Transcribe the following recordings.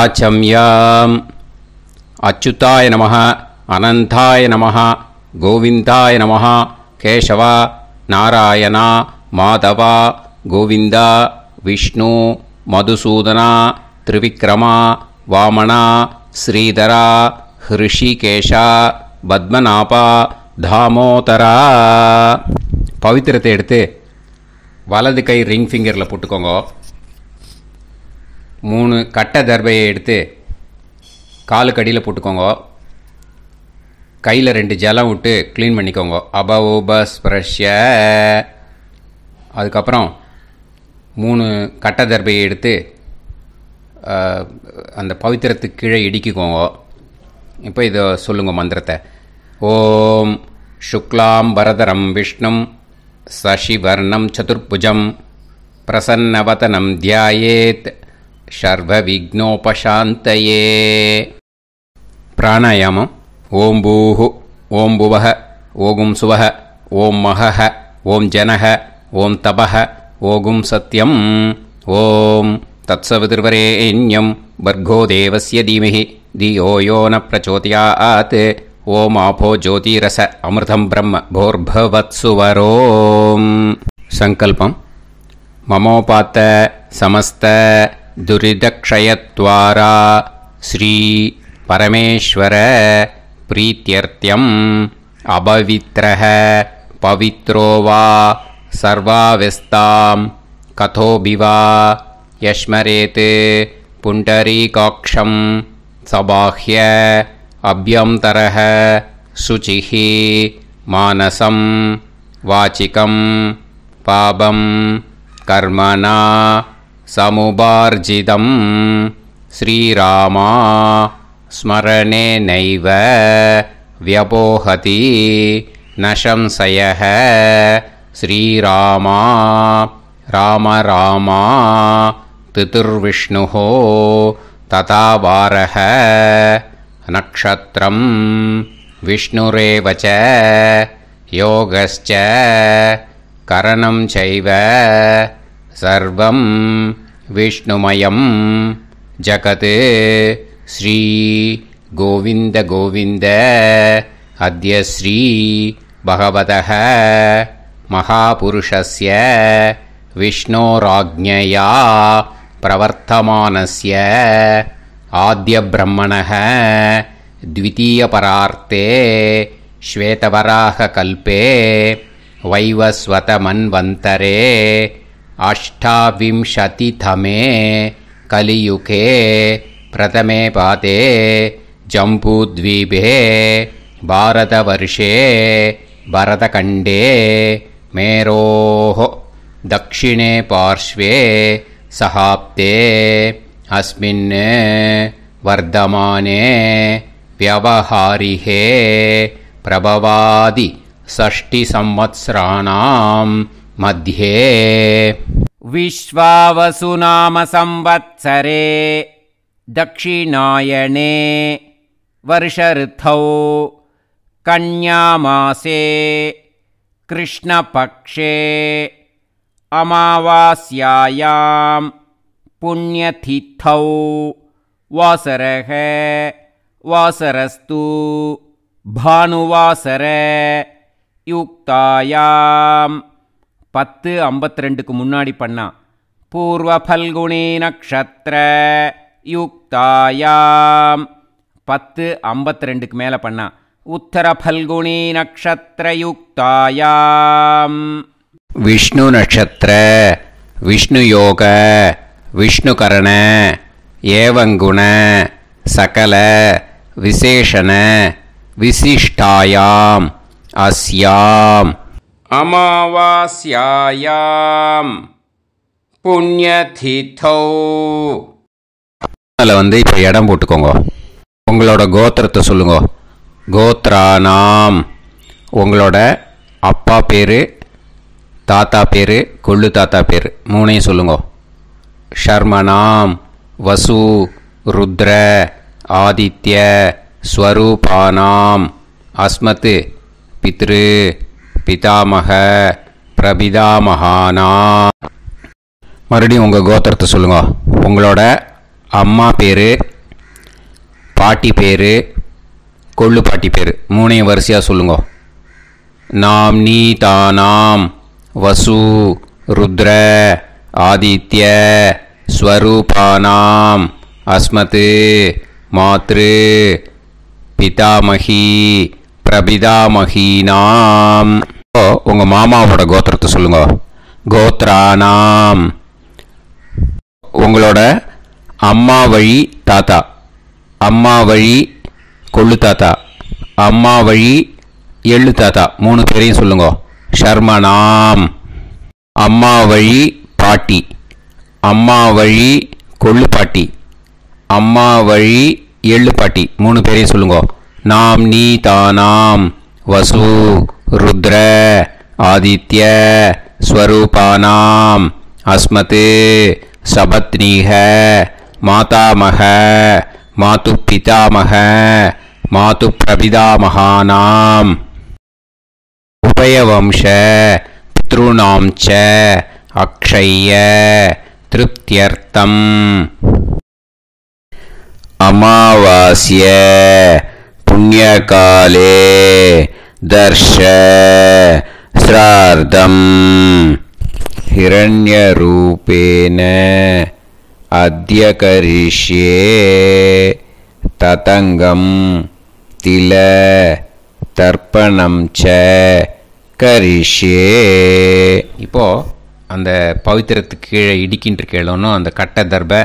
ஆச்சம்யாம். அச்சுதாய நமஹ, அனந்தாய நமஹ, கோவிந்தாய நமஹ, கேசவா, நாராயணா, மாதவா, கோவிந்தா, விஷ்ணு, மதுசூதனா, திரிவிக்ரமா, வாமனா, ஸ்ரீதரா, ஹிருஷிகேஷா, பத்மநாபா, தாமோதரா. பவித்திரத்தை எடுத்து வலது கை ரிங் ஃபிங்கரில் போட்டுக்கோங்க. 3 கட்டை தர்பையை எடுத்து காலுக்கடியில் போட்டுக்கோங்க. கையில் 2 ஜலம் விட்டு க்ளீன் பண்ணிக்கோங்க. அபவோபஸ்பிரஷ்ய. அதுக்கப்புறம் 3 கட்டை தர்பையை எடுத்து அந்த பவித்திரத்துக்கு கீழே இடிக்கிக்கோங்க. இப்போ இதை சொல்லுங்க மந்திரத்தை. ஓம் சுக்லாம் வரதரம் விஷ்ணும் சசிவர்ணம் சதுர்புஜம் பிரசன்னவதனம் தியாயேத் சர்வ விக்னோபசாந்தயே. பிராணாயாமம். ஓம் பூஹு, ஓம் புவஹ, ஓகும் சுவஹ, ஓம் மஹஹ, ஓம் ஜனஹ, ஓம் தபஹ, ஓகும் சத்யம். ஓம் தத்சவிதுர்வரேண்யம் பர்கோ தேவஸ்ய தீமஹி தியோ யோ ந பிரச்சோதயாத். ஓம் ஆபோ ஜோதிரச அமிர்தம் பிரம்ம போர்பவத்சுவரோம். சங்கல்பம். மமோபாத்த சமஸ்த துரிதக்ஷயத்வாரா ஸ்ரீ பரமேஸ்வர பிரீத்யர்த்தியம் அபவித்ரஹ பவித்ரோ வா சர்வாவஸ்தாம் கதோபிவா யஸ்மரேத் புண்டரீகாக்ஷம் சபாஹ்ய அப்யந்தரஹ சுசிஹ மானசம் வாசிகம் பாபம் கர்மணா சமுபார்ஜிதம் ஸ்ரீராமா ஸ்மரணேனைவ வ்யபோஹதி ந சம்சயः. ஸ்ரீராமா ராம ராமா திதிர்விஷ்ணுः ததா வாரः நக்ஷத்ரம் விஷ்ணுரேவ ச யோகஸ்ச கரணம் சைவ சர்வம் விஷ்ணுமயம் ஜகத். ஸ்ரீ கோவிந்த கோவிந்த அத்ய ஸ்ரீ பகவதः மகாபுருஷஸ்ய விஷ்ணோராஜ்ஞயா பிரவர்த்தமானஸ்ய ஆத்ய பிரம்மணः த்விதீயபரார்த்தே ஸ்வேதவராக கல்பே வைவஸ்வத மன்வந்தரே அஷ்டாவிம்சதிதமே கலியுகே பிரதமே பாதே ஜம்பூத்வீபே பாரதவர்ஷே பரதகண்டே மேரோः தக்ஷிணே பார்ஷ்வே சஹாப்தே அஸ்மின் வர்தமானே व्यवहारिहे प्रभवादि षष्टि संवत्सराणां मध्ये विश्वावसु नाम संवत्सरे दक्षिणायने वर्षऋतौ कन्यामासे कृष्णपक्षे अमावास्यायां पुण्यतिथौ वासरः वासरस्तु भानुवासर யுக்தாயாம். 10:52க்கு முன்னாடி பண்ணா பூர்வ பல்குனி நக்ஷத்ர யுக்தாயாம். 10:52க்கு மேலே பண்ணா உத்தர பல்குனி நக்ஷத்ர யுக்தாயாம். விஷ்ணு நட்சத்திர விஷ்ணு யோக விஷ்ணுகரண ஏவங்குண சகல விசேஷண விசிஷ்டாயாம் அஸ்யாம் அமாவாஸ்யாயாம் புண்ணியதிதௌ. அதில் இப்போ இடம் போட்டுக்கோங்க. உங்களோட கோத்திரத்தை சொல்லுங்க. கோத்ரானாம். உங்களோட அப்பா பேர், தாத்தா பேர், கொள்ளு தாத்தா பேர் 3ஐயும் சொல்லுங்க. ஷர்மனாம் வசு ருத்ர ஆதித்ய ஸ்வரூபானாம் அஸ்மத் பித்ரு பிதாமக பிரபிதாமகானா. மறுபடியும் உங்கள் கோத்திரத்தை சொல்லுங்க. உங்களோட அம்மா பேர், பாட்டி பேர், கொள்ளு பாட்டி பேர் மூணையும் வரிசையாக சொல்லுங்க. நாம் நீ தானாம் வசு ருத்ர ஆதித்ய ஸ்வரூபானாம் அஸ்மத் மாத்ரு பிதாமகி பிரபிதாமகீனாம். உங்கள் மாமாவோட கோத்திரத்தை சொல்லுங்க. கோத்ரானாம். உங்களோட அம்மா வழி தாத்தா, அம்மா வழி கொள்ளு தாத்தா, அம்மா வழி எள்ளு தாத்தா மூணு பேரையும் சொல்லுங்க. ஷர்மனாம். அம்மா வழி பாட்டி, அம்மா வழி கொள்ளு பாட்டி, அம்மா வழி எள்ளு பாட்டி மூணு பேரையும் சொல்லுங்க. நாம் நீ தானாம் வசு ருத்ர ஆதித்ய ஸ்வரூபானாம் அஸ்மத் சபத்னீஹ மாதாமக மாது பிதாமக மாது பிரபிதாமகானாம் உபயவம்ச பித்ருணாம் ச அக்ஷய்ய திருப்தியர்த்தம். அமாவாஸ்ய புண்ணியகாலே தர்ஷ ஸ்ரார்த்தம் ஹிரண்யரூபேன அத்ய கரிஷ்யே ததங்கம் தில தர்ப்பணம் ச கரிஷ்யே. இப்போது அந்த பவித்திரத்துக்கு கீழே இடிக்கின்ற கேளோன்னு அந்த கட்டை தர்பை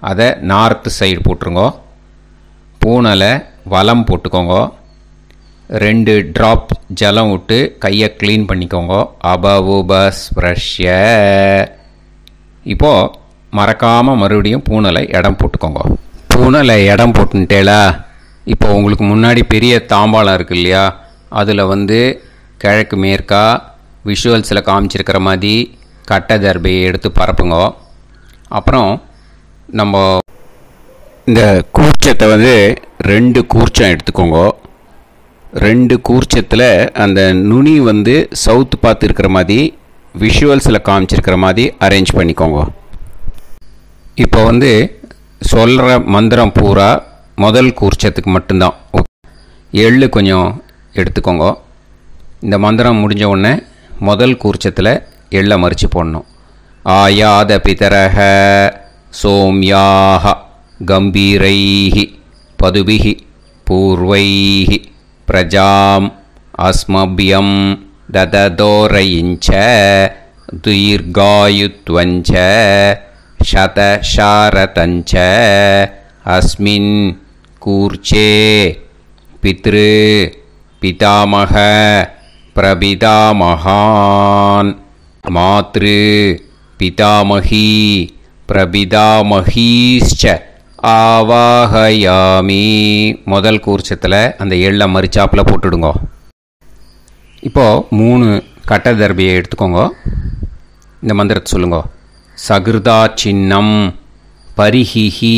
அதை நார்த்து சைடு போட்டுருங்க. பூனலை வலம் போட்டுக்கோங்க. 2 ட்ராப் ஜலம் விட்டு கையை க்ளீன் பண்ணிக்கோங்க. அபவுபஸ்ப்ரஷ்ய. இப்போது மறக்காமல் மறுபடியும் பூனலை இடம் போட்டுக்கோங்க. பூனலை இடம் போட்டுட்டேலா. இப்போ உங்களுக்கு முன்னாடி பெரிய தாம்பாளம் இருக்குது இல்லையா, அதில் கிழக்கு மேற்கா விஷுவல்ஸில் காமிச்சிருக்கிற மாதிரி கட்டை தர்பையை எடுத்து பரப்புங்க. அப்புறம் நம்ம இந்த கூர்ச்சத்தை 2 கூர்ச்சம் எடுத்துக்கோங்க. 2 கூர்ச்சத்தில் அந்த நுனி சவுத்து பார்த்து இருக்கிற மாதிரி விஷுவல்ஸில் காமிச்சிருக்கிற மாதிரி அரேஞ்ச் பண்ணிக்கோங்க. இப்போ சொல்கிற மந்திரம் பூரா முதல் கூர்ச்சத்துக்கு மட்டும்தான். எள்ளு கொஞ்சம் எடுத்துக்கோங்க. இந்த மந்திரம் முடிஞ்ச உடனே முதல் கூர்ச்சத்தில் எள்ளை மறித்து போடணும். ஆயாத பிதரஹ சோம்யாக கம்பீரைஹி பதுபிஹி பூர்வைஹி பிரஜாம் அஸ்மபியம் தததோரயிஞ்ச தீர்காயுத்வஞ்ச சதசாரதஞ்ச அஸ்மின் கூர்ச்சே பித்ரு பிதாமக பிரபிதாமகான் மாத்ரு பிதாமகி பிரபிதாமகீஷ்ச ஆவாஹயாமி. முதல் கூர்ச்சத்தில் அந்த எள்ளை மறிச்சாப்பில் போட்டுடுங்க. இப்போது 3 கட்டை தர்பியை எடுத்துக்கோங்க. இந்த மந்திரத்தை சொல்லுங்க. சகிருதா சின்னம் பரிஹிஹி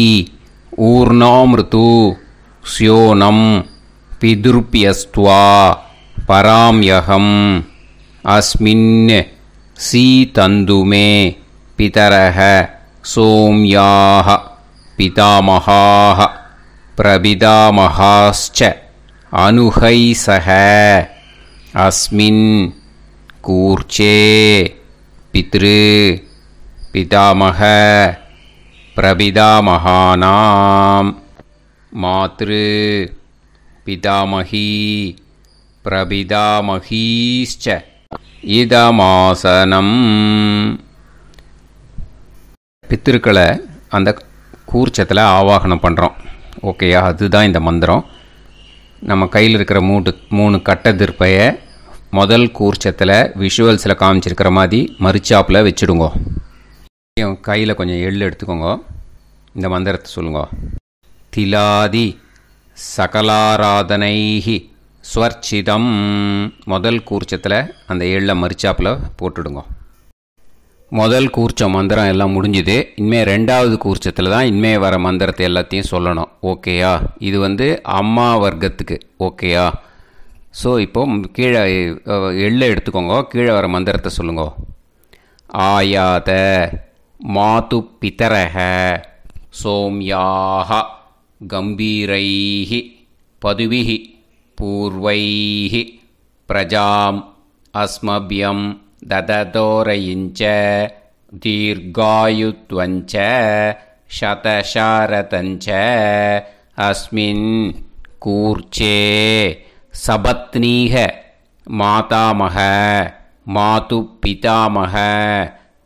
ஊர்ணாமிருத்து ஸ்யோனம் பிதுர்பியஸ்துவா பராம்யகம் அஸ்மின் சீதந்துமே பிதரஹ சோம்யாஹ பிதாமகாஹ பிரபிதாமகாஸ்ச அனுஹைசஹ அஸ்மின் கூர்ச்சே பித்ரு பிதாமக பிரபிதாமகானாம் மாத்ரு பிதாமகி பிரபிதாமகீஷ்ச இதமாசனம். பித்திருக்களை அந்த கூர்ச்சத்தில் ஆவாகனம் பண்ணுறோம். ஓகேயா? அதுதான் இந்த மந்திரம். நம்ம கையில் இருக்கிற 3 கட்டை திருப்பையை முதல் கூர்ச்சத்தில் விஷுவல்ஸில் காமிச்சிருக்கிற மாதிரி மறிச்சாப்பில் வச்சுடுங்க. கையில் கொஞ்சம் எள்ளு எடுத்துக்கோங்க. இந்த மந்திரத்தை சொல்லுங்க. திலாதி சகலாராதனைஹி ஸ்வர்ச்சிதம். முதல் கூர்ச்சத்தில் அந்த எள்ளை மறிச்சாப்பில் போட்டுடுங்க. முதல் கூர்ச்சம் மந்திரம் எல்லாம் முடிஞ்சுது. இனிமேல் 2வது கூர்ச்சத்தில் தான் இனிமேல் வர மந்திரத்தை எல்லாத்தையும் சொல்லணும். ஓகேயா? இது அம்மா வர்க்கத்துக்கு. ஓகேயா? ஸோ இப்போது கீழே எள்ளை எடுத்துக்கோங்க. கீழே வர மந்திரத்தை சொல்லுங்க. ஆயாத மாது பிதரஹ சோம்யாக गम्भीरैः पदुभिः पूर्वैः प्रजाम् अस्मभ्यं ददतोरयिञ्च दीर्घायुत्वञ्च शतशारतञ्च अस्मिन् कूर्चे सपत्नीः मातामह मातुपितामह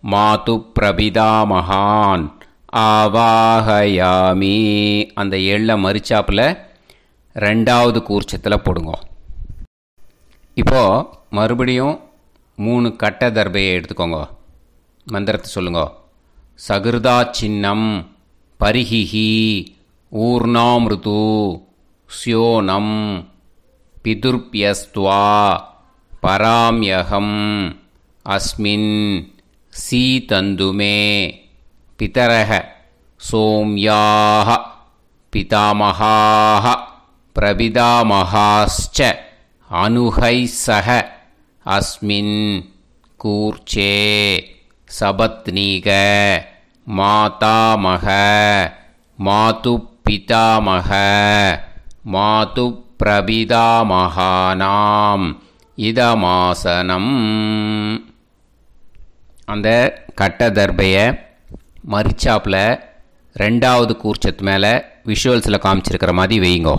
मातुप्रपितामहान् ஆவாஹயாமி. அந்த எள்ள மரிச்சாப்பில் ரெண்டாவது கூர்ச்சத்தில் போடுங்க. இப்போது மறுபடியும் 3 கட்ட தர்பையை எடுத்துக்கோங்க. மந்திரத்தை சொல்லுங்க. சகிருதா சின்னம் பரிஹிஹி ஊர்ணாமிருது ஸ்யோனம் பிதுர்பியஸ்துவா பராம்யகம் அஸ்மின் சீதந்துமே பிதரஹ சோம்யாஹ பிதாமஹாஹ பிரபிதாமஹாஸ்ச அனுஹைஸஹ அஸ்மின் கூர்ச்சே சபத்னீக மாதாமஹ மாதுப்பிதாமஹ மாதுப்பிரபிதாமஹானாம் இதமாசனம். அந்த கட்ட தர்பையை மரிச்சாப்பில் ரெண்டாவது கூர்ச்சத்து மேலே விஷுவல்ஸில் காமிச்சிருக்கிற மாதிரி வைங்கோ.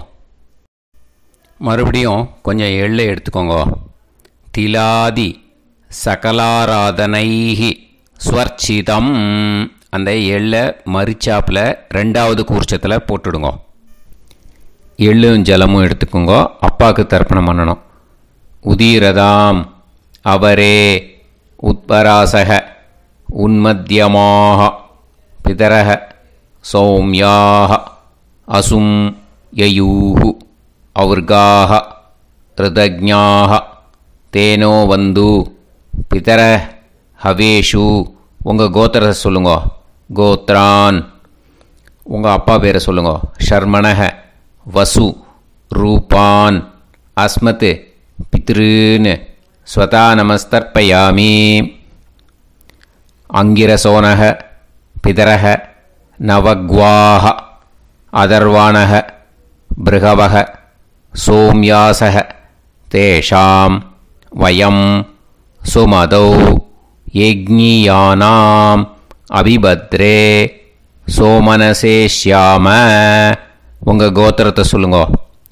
மறுபடியும் கொஞ்சம் எள்ளை எடுத்துக்கோங்க. திலாதி சகலாராதனைஹி ஸ்வர்ச்சிதம். அந்த எள்ளை மரிச்சாப்பில் ரெண்டாவது கூர்ச்சத்தில் போட்டுடுங்க. எள்ளும் ஜலமும் எடுத்துக்கோங்க. அப்பாவுக்கு தர்ப்பணம் பண்ணணும். உதீரதாம் அவரே உத்பராசக உன்மத்யமாக பிதரஹ சௌம்யாக அசும் யயூஹு அவுர்காஹ ரிதஜ்ஞாஹ தேனோ வந்து பிதர ஹவேஷு. உங்கள் கோத்திரத்தை சொல்லுங்க. கோத்ரான். உங்கள் அப்பா பேரை சொல்லுங்க. ஷர்மணஹ வசு ரூபான் அஸ்மத் பித்ருன்னு ஸ்வதா நமஸ்தர்ப்பயாமி. அங்கிரசோனஹ பிதரஹ நவக்வாஹ அதர்வாணஹ பிருகவஹ சோம்யாசஹ தேஷாம் வயம் சுமதௌ யஜ்ஞியானாம் அபிபத்ரே சோமனசேஷ்யாம. உங்கள் கோத்திரத்தை சொல்லுங்க.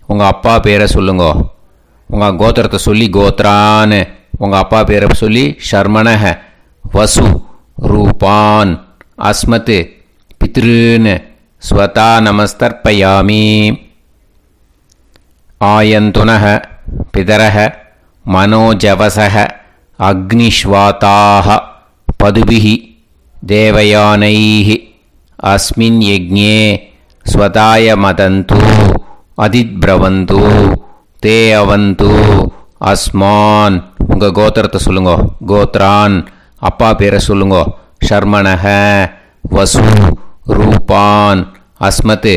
உங்கள் அப்பா பேரை சொல்லுங்க. உங்கள் கோத்திரத்தை சொல்லி கோத்ரான்னு, உங்கள் அப்பா பேரை சொல்லி ஷர்மணஹ வசு ரூபான் அஸ்மத் பித்ருன்னு ஸ்வதா நமஸ்தர்ப்பயாமி. ஆயந்துனஹ பிதரஹ மனோஜவசஹ அக்னிஷ்வாதாஹ பதுபிஹி தேவயானைஹி அஸ்மின் யஜ்ஞே ஸ்வதாய மதந்து அதித்ப்ரவந்து தே அவந்து அஸ்மான். உங்கள் கோத்திரத்தை சொல்லுங்க. கோத்ரான். அப்பா பேரை சொல்லுங்க. ஷர்மணஹ வசு ரூபான் அஸ்மத்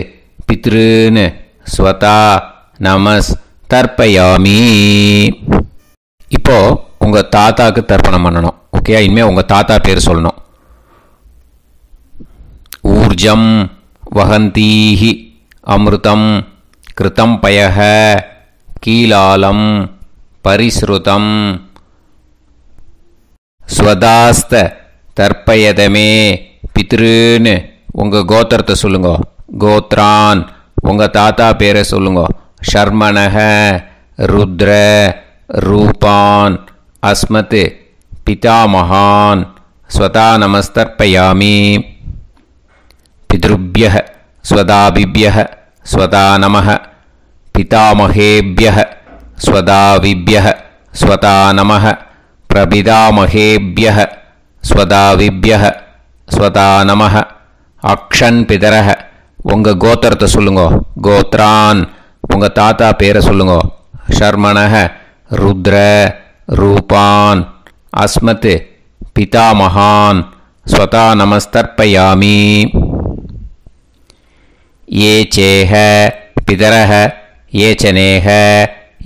பித்ருன்னு ஸ்வதா நமஸ் தர்ப்பயாமி. இப்போது உங்கள் தாத்தாவுக்கு தர்ப்பணம் பண்ணணும். ஓகே, இனிமேல் உங்கள் தாத்தா பேர் சொல்லணும். ஊர்ஜம் வஹந்தீஹி அமிர்தம் கிருதம் பயஹ கீலாலம் பரிஸ்ருதம் ஸ்வதாஸ்த தர்ப்பயதமே பித்ருன்னு உங்கள் கோத்திரத்தை சொல்லுங்க. கோத்ரான். உங்கள் தாத்தா பேரை சொல்லுங்க. ஷர்மணஹ ருத்ர ரூபான் அஸ்மத் பிதாமஹான் ஸ்வதா நமஸ்தர்ப்பயாமி. பித்ருப்யஹ ஸ்வதாபிப்யஹ ஸ்வதா நமஹ பிதாமஹேப்யஹ ஸ்வதாவிப்யஹ ஸ்வதா நமஹ பிரபிதாமஹேப்யஹ ஸ்வதாவிப்யஹ ஸ்வதா நமஹ. அக்ஷன் பிதரஹ. உங்கள் கோத்திரத்தை சொல்லுங்க. கோத்ரான். உங்கள் தாத்தா பேரை சொல்லுங்க. ஷர்மணஹ ருத்ர ரூபான் அஸ்மத் பிதாமஹான் ஸ்வதா நமஸ்தர்ப்பயாமி. ये चेह पितरः ये चनेह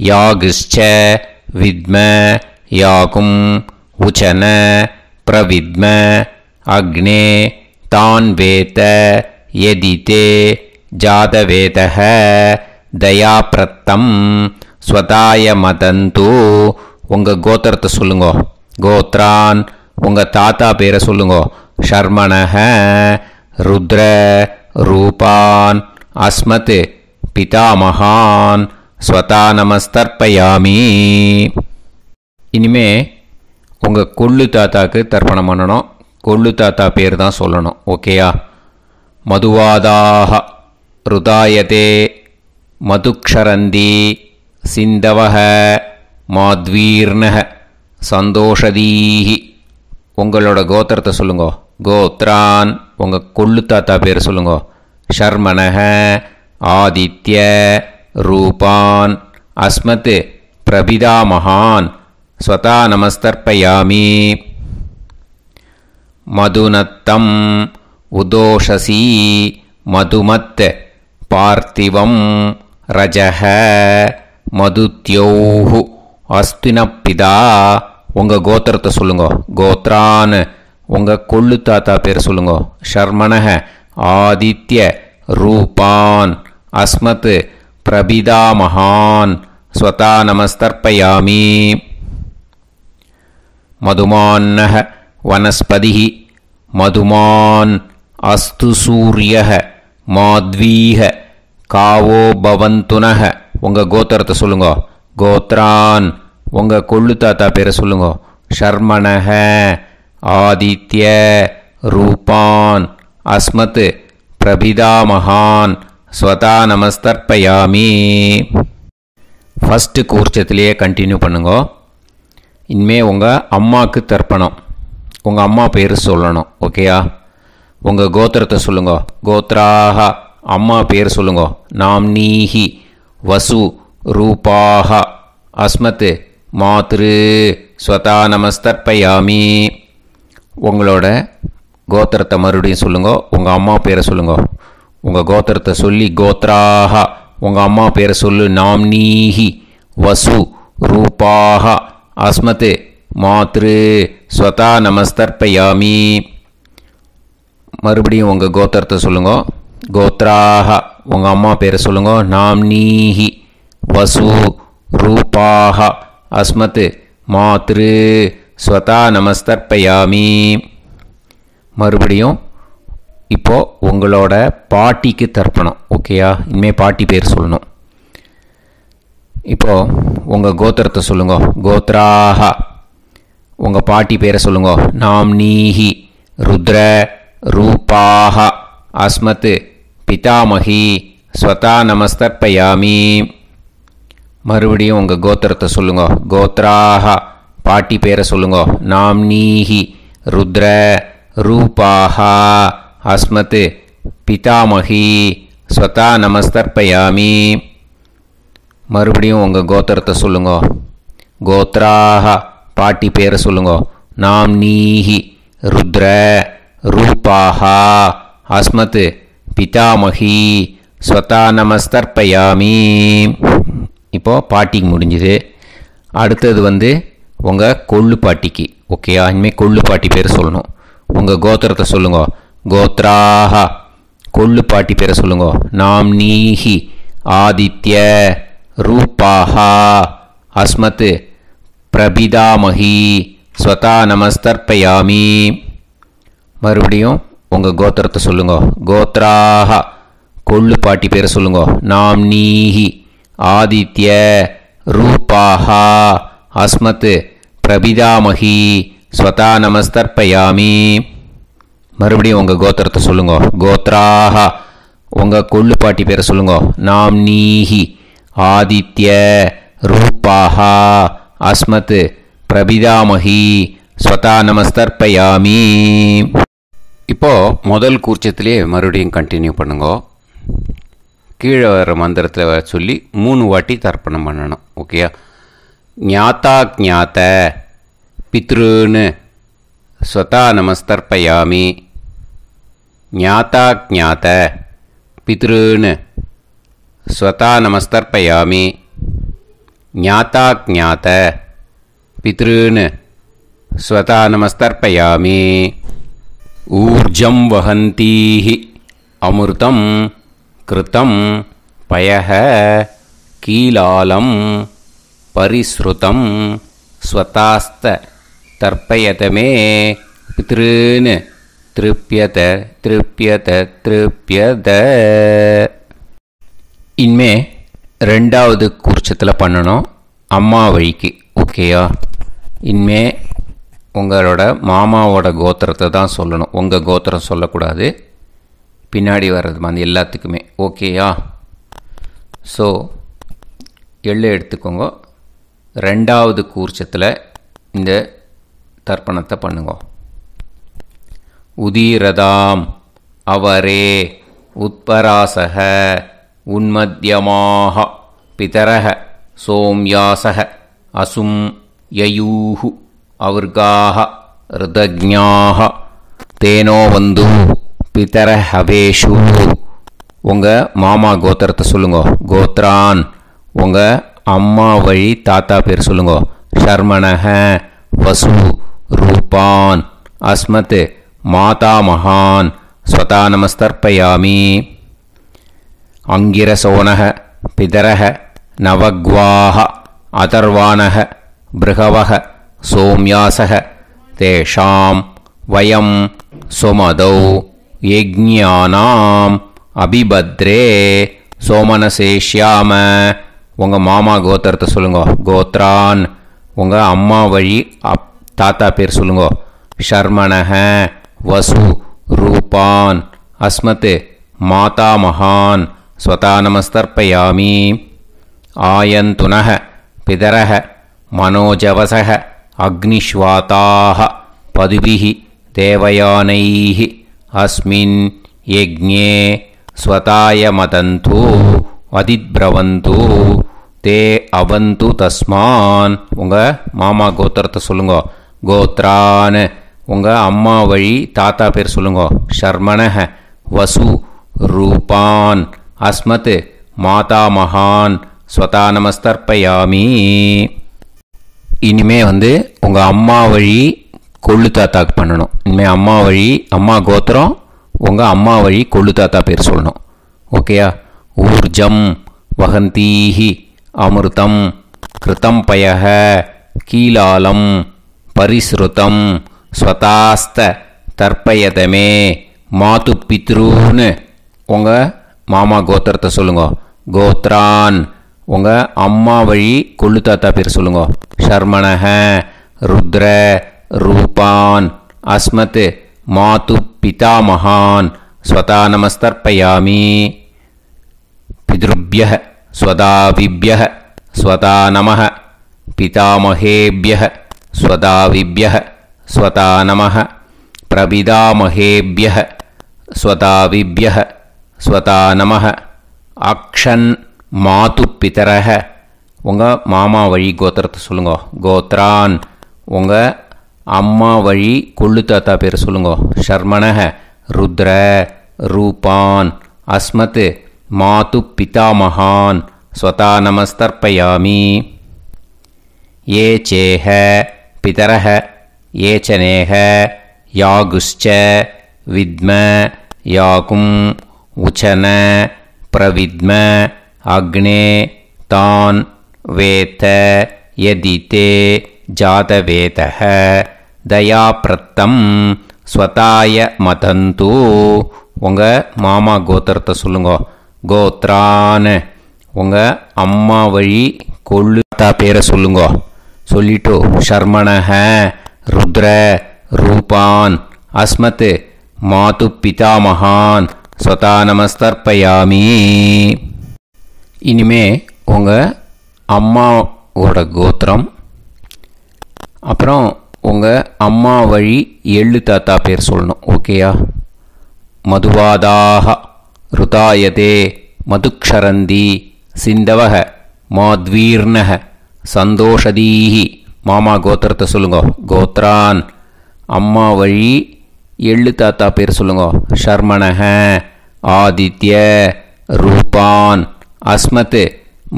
यागश्च विद्म याकुं उचन प्रविद्म अग्ने तान् वेत यदिते ஜாதவேதः தயாப்ரத்தம் ஸ்வதாய மதந்து. உங்கள் கோத்திரத்தை சொல்லுங்கோ. கோத்ரான் உங்கள் தாத்தா பேரை சொல்லுங்கோ. ஷர்மணஹ ருத்ர ரூபான் அஸ்மத் பிதாமகான் ஸ்வதா நமஸ்தர்ப்பயாமி. இனிமே உங்கள் கொள்ளு தாத்தாக்கு தர்ப்பணம் பண்ணணும். கொள்ளு தாத்தா பேர் தான் சொல்லணும். ஓகேயா? மதுவாதாக ருதாயதே மதுக்ஷரந்தி சிந்தவஹ மாத்வீர்ணஹ சந்தோஷதீஹி. உங்களோட கோத்திரத்தை சொல்லுங்கோ. கோத்ரான் உங்கள் கொள்ளு தாத்தா பேர் சொல்லுங்கோ. ஷர்மணஹ ஆதித்ய ரூபான் அஸ்மத் பிரபிதாமகான் ஸ்வதா நமஸ்தர்ப்பயாமி. மதுநத்தம் உதோஷசி மதுமத் பார்த்திவம் ரஜஹ மதுத்யோஹு அஸ்தினப்பிதா. உங்கள் கோத்திரத்தை சொல்லுங்கோ. கோத்ரான் உங்கள் கொள்ளு தாத்தா பேர் சொல்லுங்கோ. ஷர்மணஹ ஆதித்ய ரூபான் அஸ்மத் பிரபிதாமகான் ஸ்வதா நமஸ்தர்ப்பயாமி. மதுமான்னஹ வனஸ்பதிஹ மதுமான் அஸ்து சூரியஹ மாத்வீஹ காவோ பவந்துனஹ. உங்கள் கோத்திரத்தை சொல்லுங்கோ. கோத்ரான் உங்கள் கொள்ளு தாத்தா பேரை சொல்லுங்கோ. ஷர்மணஹ ஆதித்ய ரூபான் அஸ்மத் பிரபிதாமகான் ஸ்வதா நமஸ்தர்ப்பயாமி. ஃபஸ்ட்டு கூர்ச்சத்திலேயே கண்டினியூ பண்ணுங்கோ. இனிமே உங்கள் அம்மாவுக்கு தர்ப்பணம். உங்கள் அம்மா பேர் சொல்லணும். ஓகேயா? உங்கள் கோத்திரத்தை சொல்லுங்கோ. கோத்ராக அம்மா பேர் சொல்லுங்கோ. நாம்னீஹி வசு ரூபாக அஸ்மத் மாத்ரு ஸ்வதா நமஸ்தர்ப்பயாமி. உங்களோட கோத்திரத்தை மறுபடியும் சொல்லுங்கோ. உங்கள் அம்மா பேரை சொல்லுங்கோ. உங்கள் கோத்திரத்தை சொல்லி கோத்ராக உங்கள் அம்மா பேரை சொல்லு. நாம்னீஹி வசு ரூபாக அஸ்மத் மாத்ரு ஸ்வதா நமஸ்தர்ப்பயாமி. மறுபடியும் உங்கள் கோத்திரத்தை சொல்லுங்கோ. கோத்ராக உங்கள் அம்மா பேரை சொல்லுங்கோ. நாம்னீஹி வசு ரூபாக அஸ்மத் மாத்ரு ஸ்வதா நமஸ்தர்ப்பயாமி. மறுபடியும் இப்போது உங்களோட பாட்டிக்கு தர்ப்பணம். ஓகேயா? இனிமேல் பாட்டி பேர் சொல்லணும். இப்போது உங்கள் கோத்திரத்தை சொல்லுங்கோ. கோத்ராக உங்கள் பாட்டி பேரை சொல்லுங்கோ. நாம்னீஹி ருத்ர ரூபாக அஸ்மத் பிதாமகி ஸ்வதா நமஸ்தர்ப்பயாமி. மறுபடியும் உங்கள் கோத்திரத்தை சொல்லுங்கோ. கோத்ராக பாட்டி பேரை சொல்லுங்கோ. நாம்னீஹி ருத்ர ரூபாக அஸ்மத் பிதாமகி ஸ்வதா நமஸ்தர்ப்பயாமி. மறுபடியும் உங்கள் கோத்திரத்தை சொல்லுங்கோ. கோத்ராக பாட்டி பேரை சொல்லுங்கோ. நாம்னீஹி ருத்ர ரூபாக அஸ்மத் பிதாமகி ஸ்வதா நமஸ்தர்ப்பயாமி. இப்போது பாட்டிக்கு முடிஞ்சுது. அடுத்தது உங்கள் கொள்ளு பாட்டிக்கு. ஓகேயா? இனிமேல் கொள்ளு பாட்டி பேர் சொல்லணும். உங்கள் கோத்திரத்தை சொல்லுங்கோ. கோத்ராக கொள்ளு பாட்டி பேரை சொல்லுங்கோ. நாம்னீஹி ஆதித்ய ரூபாக அஸ்மத் பிரபிதாமகி ஸ்வதா நமஸ்தர்ப்பயாமி. மறுபடியும் உங்கள் கோத்திரத்தை சொல்லுங்கோ. கோத்ராக கொள்ளு பாட்டி பேரை சொல்லுங்கோ. நாம்னீஹி ஆதித்ய ரூபாக அஸ்மத் பிரபிதாமகி ஸ்வதா நமஸ்தர்ப்பயாமி. மறுபடியும் உங்கள் கோத்திரத்தை சொல்லுங்கோ. கோத்ராக உங்கள் கொள்ளு பாட்டி பேரை சொல்லுங்கோ. நாம்னீஹி ஆதித்ய ரூபாக அஸ்மத் பிரபிதாமகி ஸ்வதா நமஸ்தர்ப்பயாமி. இப்போது முதல் கூர்ச்சத்திலே மறுபடியும் கண்டினியூ பண்ணுங்கோ. கீழே வர மந்திரத்தில் சொல்லி 3 வாட்டி தர்ப்பணம் பண்ணணும். ஓகேயா? ஞாத்தா ஞாத்த பித்ருன்னு ஸ்வதா நமஸ்தர்ப்பயாமி. ஞாத்தா ஞாத்த பித்ருன்னு ஸ்வதா நமஸ்தர்ப்பயாமி. ஞாத்தா ஞாத்த பித்ருன்னு ஸ்வதா நமஸ்தர்ப்பயாமி. ஊர்ஜம் வஹந்தீஹி அமிர்தம் கிருதம் பயஹ கீலாலம் பரிஸ்ருதம் ஸ்வதாஸ்த தர்ப்பயதமே பித்ருன்னு திருப்யத திருப்யத திருப்யத. இனிமே ரெண்டாவது கூர்ச்சத்தில் பண்ணணும் அம்மா வழிக்கு. ஓகேயா? இனிமே உங்களோட மாமாவோட கோத்திரத்தை தான் சொல்லணும், உங்கள் கோத்திரம் சொல்லக்கூடாது. பின்னாடி வர்றது மாதிரி எல்லாத்துக்குமே. ஓகேயா? ஸோ எள்ளு எடுத்துக்கோங்க. ரெண்டாவது கூர்ச்சத்தில் இந்த தர்ப்பணத்தை பண்ணுங்க. உதீரதாம் அவரே உத்பராசக உன்மத்யமாக பிதரக சோம்யாசக அசும் யயூஹு அவர்காக ருதஜ்ஞாக தேனோ வந்து பிதர ஹவேஷு. உங்கள் மாமா கோத்திரத்தை சொல்லுங்க. கோத்ரான் உங்கள் அம்மா வழி தாத்தா பேர் சொல்லுங்க. ஷர்மணஹ வசு ரூபான் அஸ்மத் மாதா மகான் ஸ்வதா நமஸ்தர்ப்பயாமி. அங்கிரசோனஹ பிதரஹ நவக்வாஹ அதர்வாணஹ பிருகவஹ சோம்யாசஹ தேஷாம் வயம் சுமதௌ யஜ்ஞானாம் அபிபத்ரே சோமனசேஷ்யாம. உங்கள் மாமா கோத்திரத்தை சொல்லுங்க. கோத்ரான் உங்கள் அம்மா வழி தாத்தா பேர் சொல்லுங்க. ஷர்மணஹ வசு ரூபான் அஸ்மத் மாதா மகான் ஸ்வதா நமஸ்தர்ப்பயாமி. ஆயந்துனஹ பிதரஹ மனோஜவசஹ அக்னிஷ்வாதாஹ பதுபிஹி தேவயானைஹ அஸ்மின் யஜ்ஞே ஸ்வதாய மதந்து அதிப்ரவந்து தே அவந்து தஸ்மான். உங்கள் மாமா கோத்திரத்தை சொல்லுங்க. கோத்ரான் உங்கள் அம்மா வழி தாத்தா பேர் சொல்லுங்க. ஷர்மணஹ வசு ரூபான் அஸ்மத் மாதா மகான் ஸ்வதா நமஸ்தர்ப்பயாமி. இனிமே உங்கள் அம்மா வழி கொள்ளு தாத்தாக்கு பண்ணணும். இனிமேல் அம்மா வழி அம்மா கோத்திரம் உங்கள் அம்மா வழி கொள்ளு தாத்தா பேர் சொல்லணும். ஓகேயா? ஊர்ஜம் வகந்தீஹி அமிர்தம் கிருதம் பயஹ கீலாலம் பரிஸ்ருதம் ஸ்வதாஸ்த தர்ப்பயதமே மாது பித்ருன்னு உங்கள் மாமா கோத்திரத்தை சொல்லுங்க. கோத்ரான் உங்கள் அம்மா வழி கொள்ளு தாத்தா பேர் சொல்லுங்க. ஷர்மணஹ ருத்ர ரூபான் அஸ்மத் மாது பிதாமகான் ஸ்வதா நமஸ்தர்ப்பயாமி. பித்ருப்யஹ ஸ்வதாவிப்யஹ ஸ்வதா நமஹ பிதாமகேப்யஹ ஸ்வதாவிப்யஹ ஸ்வதா நமஹ பிரபிதாமகேப்யஹ ஸ்வதாவிப்யஹ ஸ்வதா நமஹ. அக்ஷன் மாது பிதரஹ உங்கள் மாமா வழி கோத்திரத்தை சொல்லுங்க. கோத்ரான் உங்கள் அம்மா வழி கொள்ளு தாத்தா பேர் சொல்லுங்க. ஷர்மணஹ ருத்ர ரூபான் அஸ்மத் மாது பிதாமகான் ஸ்வதா நமஸ்தர்ப்பயாமி. ஏ சேஹ பிதரஹ ஏச்சனேஹ யாகுஷ்ச வித்ம யாகும் உச்சன பிரவித்ம அக்னே தான் வேத யதிதே ஜாதவேதஹ தயாப்ரத்தம் ஸ்வதாய மதந்து. உங்கள் மாமா கோத்திரத்தை சொல்லுங்க. கோத்ரான் உங்கள் அம்மா வழி கொள்ளு தாத்தா பேரை சொல்லுங்க. சொல்லிட்டு ஷர்மணஹ ருத்ர ரூபான் அஸ்மத் மாது பிதாமகான் ஸ்வதா நமஸ்தர்ப்பயாமி. இனிமே உங்கள் அம்மாவோட கோத்திரம் அப்புறம் உங்கள் அம்மா வழி எள்ளு தாத்தா பேர் சொல்லணும். ஓகேயா? மதுவாதாக ருதாயதே மதுக்ஷரந்தி சிந்தவக மாத்வீர்ணக சந்தோஷதீஹி. மாமா கோத்திரத்தை சொல்லுங்க. கோத்ரான் அம்மா வழி எள்ளு தாத்தா பேர் சொல்லுங்க. ஷர்மணஹ ஆதித்ய ரூபான் அஸ்மத்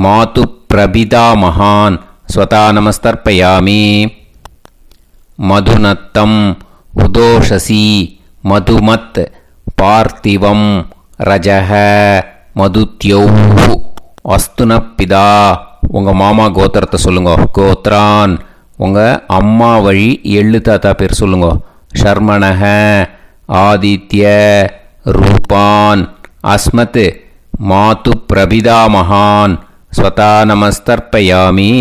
மாது பிரபிதாமகான் ஸ்வதா நமஸ்தர்ப்பயாமி. மதுநத்தம் உதோஷசி மதுமத் பார்த்திவம் ரஜஹ மதுத்யௌஹு அஸ்துனப்பிதா உங்கள் மாமா கோத்திரத்தை சொல்லுங்க. கோத்ரான் உங்கள் அம்மா வழி எள்ளு தாத்தா பேர் சொல்லுங்க. ஷர்மணஹ ஆதித்ய ரூபான் அஸ்மத் மாது பிரபிதாமகான் ஸ்வதா நமஸ்தர்ப்பயாமி.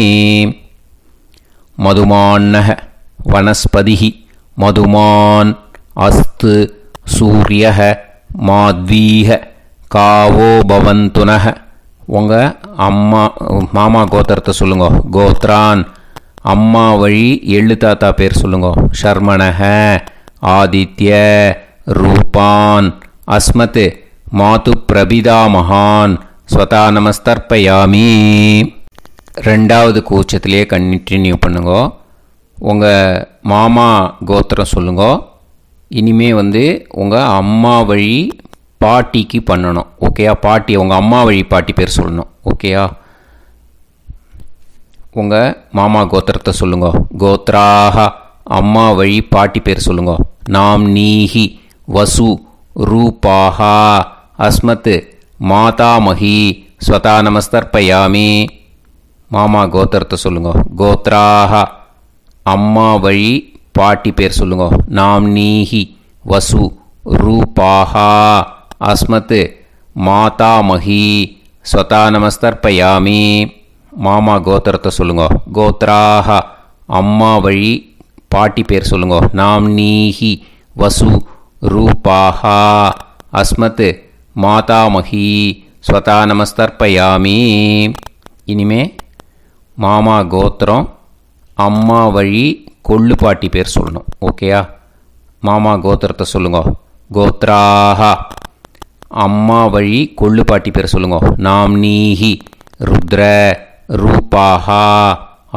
மதுமான்னஹ வனஸ்பதிஹ மதுமான் அஸ்து சூரியஹ மாத்வீஹ காவோ பவந்துனஹ உங்கள் மாமா கோத்திரத்தை சொல்லுங்க. கோத்ரான் அம்மா வழி எள்ளு தாத்தா பேர் சொல்லுங்க. ஷர்மணஹ ஆதித்ய ரூபான் அஸ்மத் மாது பிரபிதாமகான் ஸ்வதா நமஸ்தர்ப்பயாமி. ரெண்டாவது கூச்சத்திலே கண்டினியூ பண்ணுங்க. உங்கள் மாமா கோத்திரம் சொல்லுங்க. இனிமே உங்கள் அம்மா வழி பாட்டிக்கு பண்ணணும். ஓகேயா? பாட்டி உங்கள் அம்மா வழி பாட்டி பேர் சொல்லணும். ஓகேயா? உங்கள் மாமா கோத்திரத்தை சொல்லுங்க. கோத்ராஹ அம்மா வழி பாட்டி பேர் சொல்லுங்க. நாம் நீஹி வசு ரூபாஹா அஸ்மத் மாதாமஹி ஸ்வதா நமஸ்தர்ப்பயாமி. மாமா கோத்திரத்தை சொல்லுங்க. கோத்ராஹ அம்மா வழி பாட்டி பேர் சொல்லுங்க. நாம் நீஹி வசு ரூபாஹா அஸ்மத் மாதாமஹி ஸ்வதா நமஸ்தர்ப்பயாமி. மாமா கோத்திரத்தை சொல்லுங்க. கோத்ராஹ அம்மா வழி பாட்டி பேர் சொல்லுங்க. நாம் நீஹி வசு ரூபாஹா அஸ்மத் மாதாமஹி ஸ்வதா நமஸ்தர்ப்பயாமி. இனிமே மாமா கோத்திரம் அம்மா வழி கொள்ளு பாட்டி பேர் சொல்லணும். ஓகேயா? மாமா கோத்திரத்தை சொல்லுங்க. கோத்ராஹ அம்மா வழி கொள்ளு பாட்டி பேர் சொல்லுங்க. நாம் நீஹி ருத்ர ரூபாஹா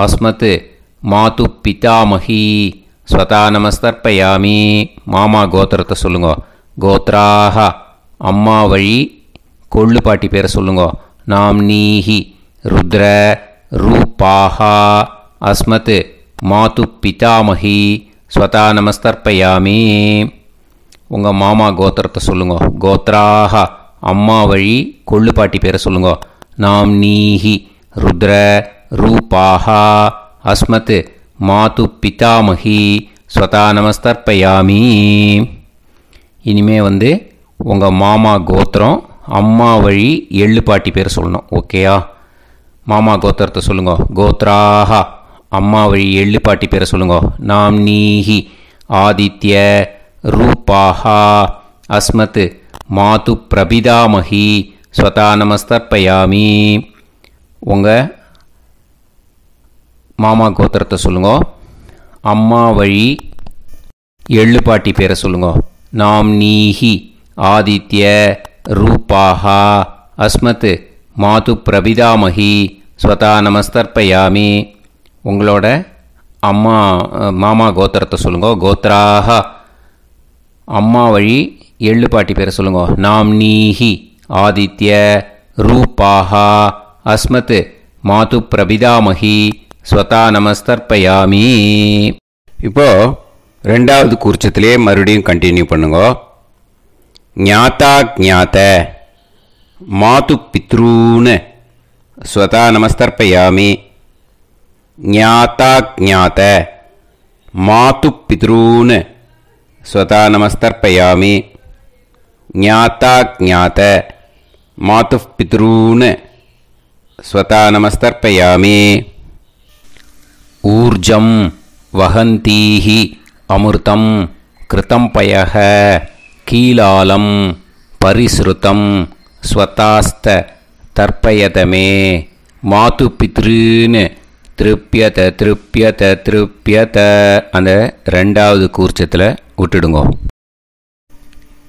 அஸ்மத் மாது பிதாமஹி ஸ்வதா நமஸ்தர்ப்பயாமி. மாமா கோத்திரத்தை சொல்லுங்க. கோத்ராஹ அம்மா வழி கொள்ளு பாட்டி பேரை சொல்லுங்க. நாம் நீஹி ருத்ர ரூபாஹா அஸ்மத் மாது பிதாமஹி ஸ்வதா நமஸ்தர்ப்பயாமி. உங்கள் மாமா கோத்திரத்தை சொல்லுங்க. கோத்ராஹ அம்மா வழி கொள்ளு பாட்டி பேரை சொல்லுங்க. நாம் நீஹி ருத்ர ரூபாஹா அஸ்மத் மாது பிதாமஹி ஸ்வதா நமஸ்தர்ப்பயாமி. இனிமே உங்கள் மாமா கோத்திரம் அம்மா வழி எள்ளு பாட்டி பேர் சொல்லணும். ஓகேயா? மாமா கோத்திரத்தை சொல்லுங்க. கோத்ராஹ அம்மா வழி எள்ளு பாட்டி பேரை சொல்லுங்க. நாம் நீஹி ஆதித்ய ரூபாஹா அஸ்மத் மாது பிரபிதாமஹி ஸ்வதா நமஸ்தர்ப்பயாமி. உங்கள் மாமா கோத்திரத்தை சொல்லுங்க. அம்மா வழி எள்ளு பாட்டி பேரை சொல்லுங்க. நாம் நீஹி ஆதித்ய ரூபாஹா அஸ்மத் மாது பிரபிதாமஹி ஸ்வதா நமஸ்தர்ப்பயாமி. உங்களோட மாமா கோத்திரத்தை சொல்லுங்க. கோத்ராஹ அம்மா வழி எள்ளு பாட்டி பேரை சொல்லுங்க. நாம் நீஹி ஆதித்ய ரூபாஹா அஸ்மத் மாது பிரபிதாமஹி ஸ்வதா நமஸ்தர்ப்பயாமி. இப்போ ரெண்டாவது கூர்ச்சத்திலே மறுபடியும் கண்டினியூ பண்ணுங்க. ஞாதா ஞாத மாது பித்ரூன் ஸ்வதா நமஸ்தர்ப்பயாமி. ஞாதா ஞாத மாது பித்ரூன் ஸ்வதா நமஸ்தர்ப்பயாமி. ஞாதா ஞாத மாது பித்ரூன் ஸ்வதா நமஸ்தர்ப்பயாமி. ஊர்ஜம் வஹந்தீஹி அமிர்தம் கிருதம் பயஹ கீலாலம் பரிஸ்ருதம் ஸ்வதாஸ்த தர்ப்பயதமே மாது பித்ருன்னு திருப்பியத திருப்பியத திருப்பியத. அந்த ரெண்டாவது கூர்ச்சத்தில் விட்டுடுங்க.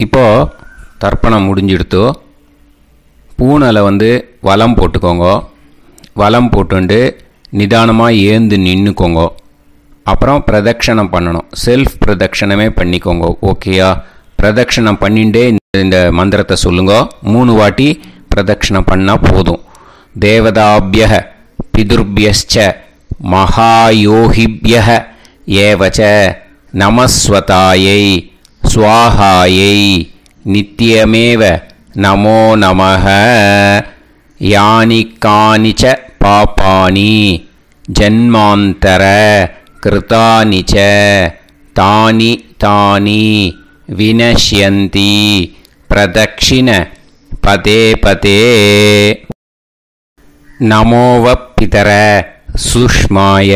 இப்போது தர்ப்பணம் முடிஞ்சிடுத்தோ பூனலை வலம் போட்டுக்கோங்க. வலம் போட்டுண்டு நிதானமாக ஏந்து நின்றுக்கோங்க. அப்புறம் பிரதட்சணம் பண்ணணும். செல்ஃப் பிரதட்சணமே பண்ணிக்கோங்க. ஓகேயா? பிரதட்சணம் பண்ணிண்டே இந்த மந்திரத்தை சொல்லுங்க. 3 வாட்டி பிரதட்சணம் பண்ணால் போதும். தேவதாபிய பிதுர்பியச்ச மகாயோகிபிய ஏவச்ச நமஸ்வதாயை ஸ்வாஹாயை நித்தியமேவ நமோ நமः. யானி கானிச்ச பாபானி ஜன்மாந்தர கிருதானி ச தானி தானி வினஷ்யந்தி பிரதக்ஷிண பதே பதே. நமோவப்பிதர சுஷ்மாய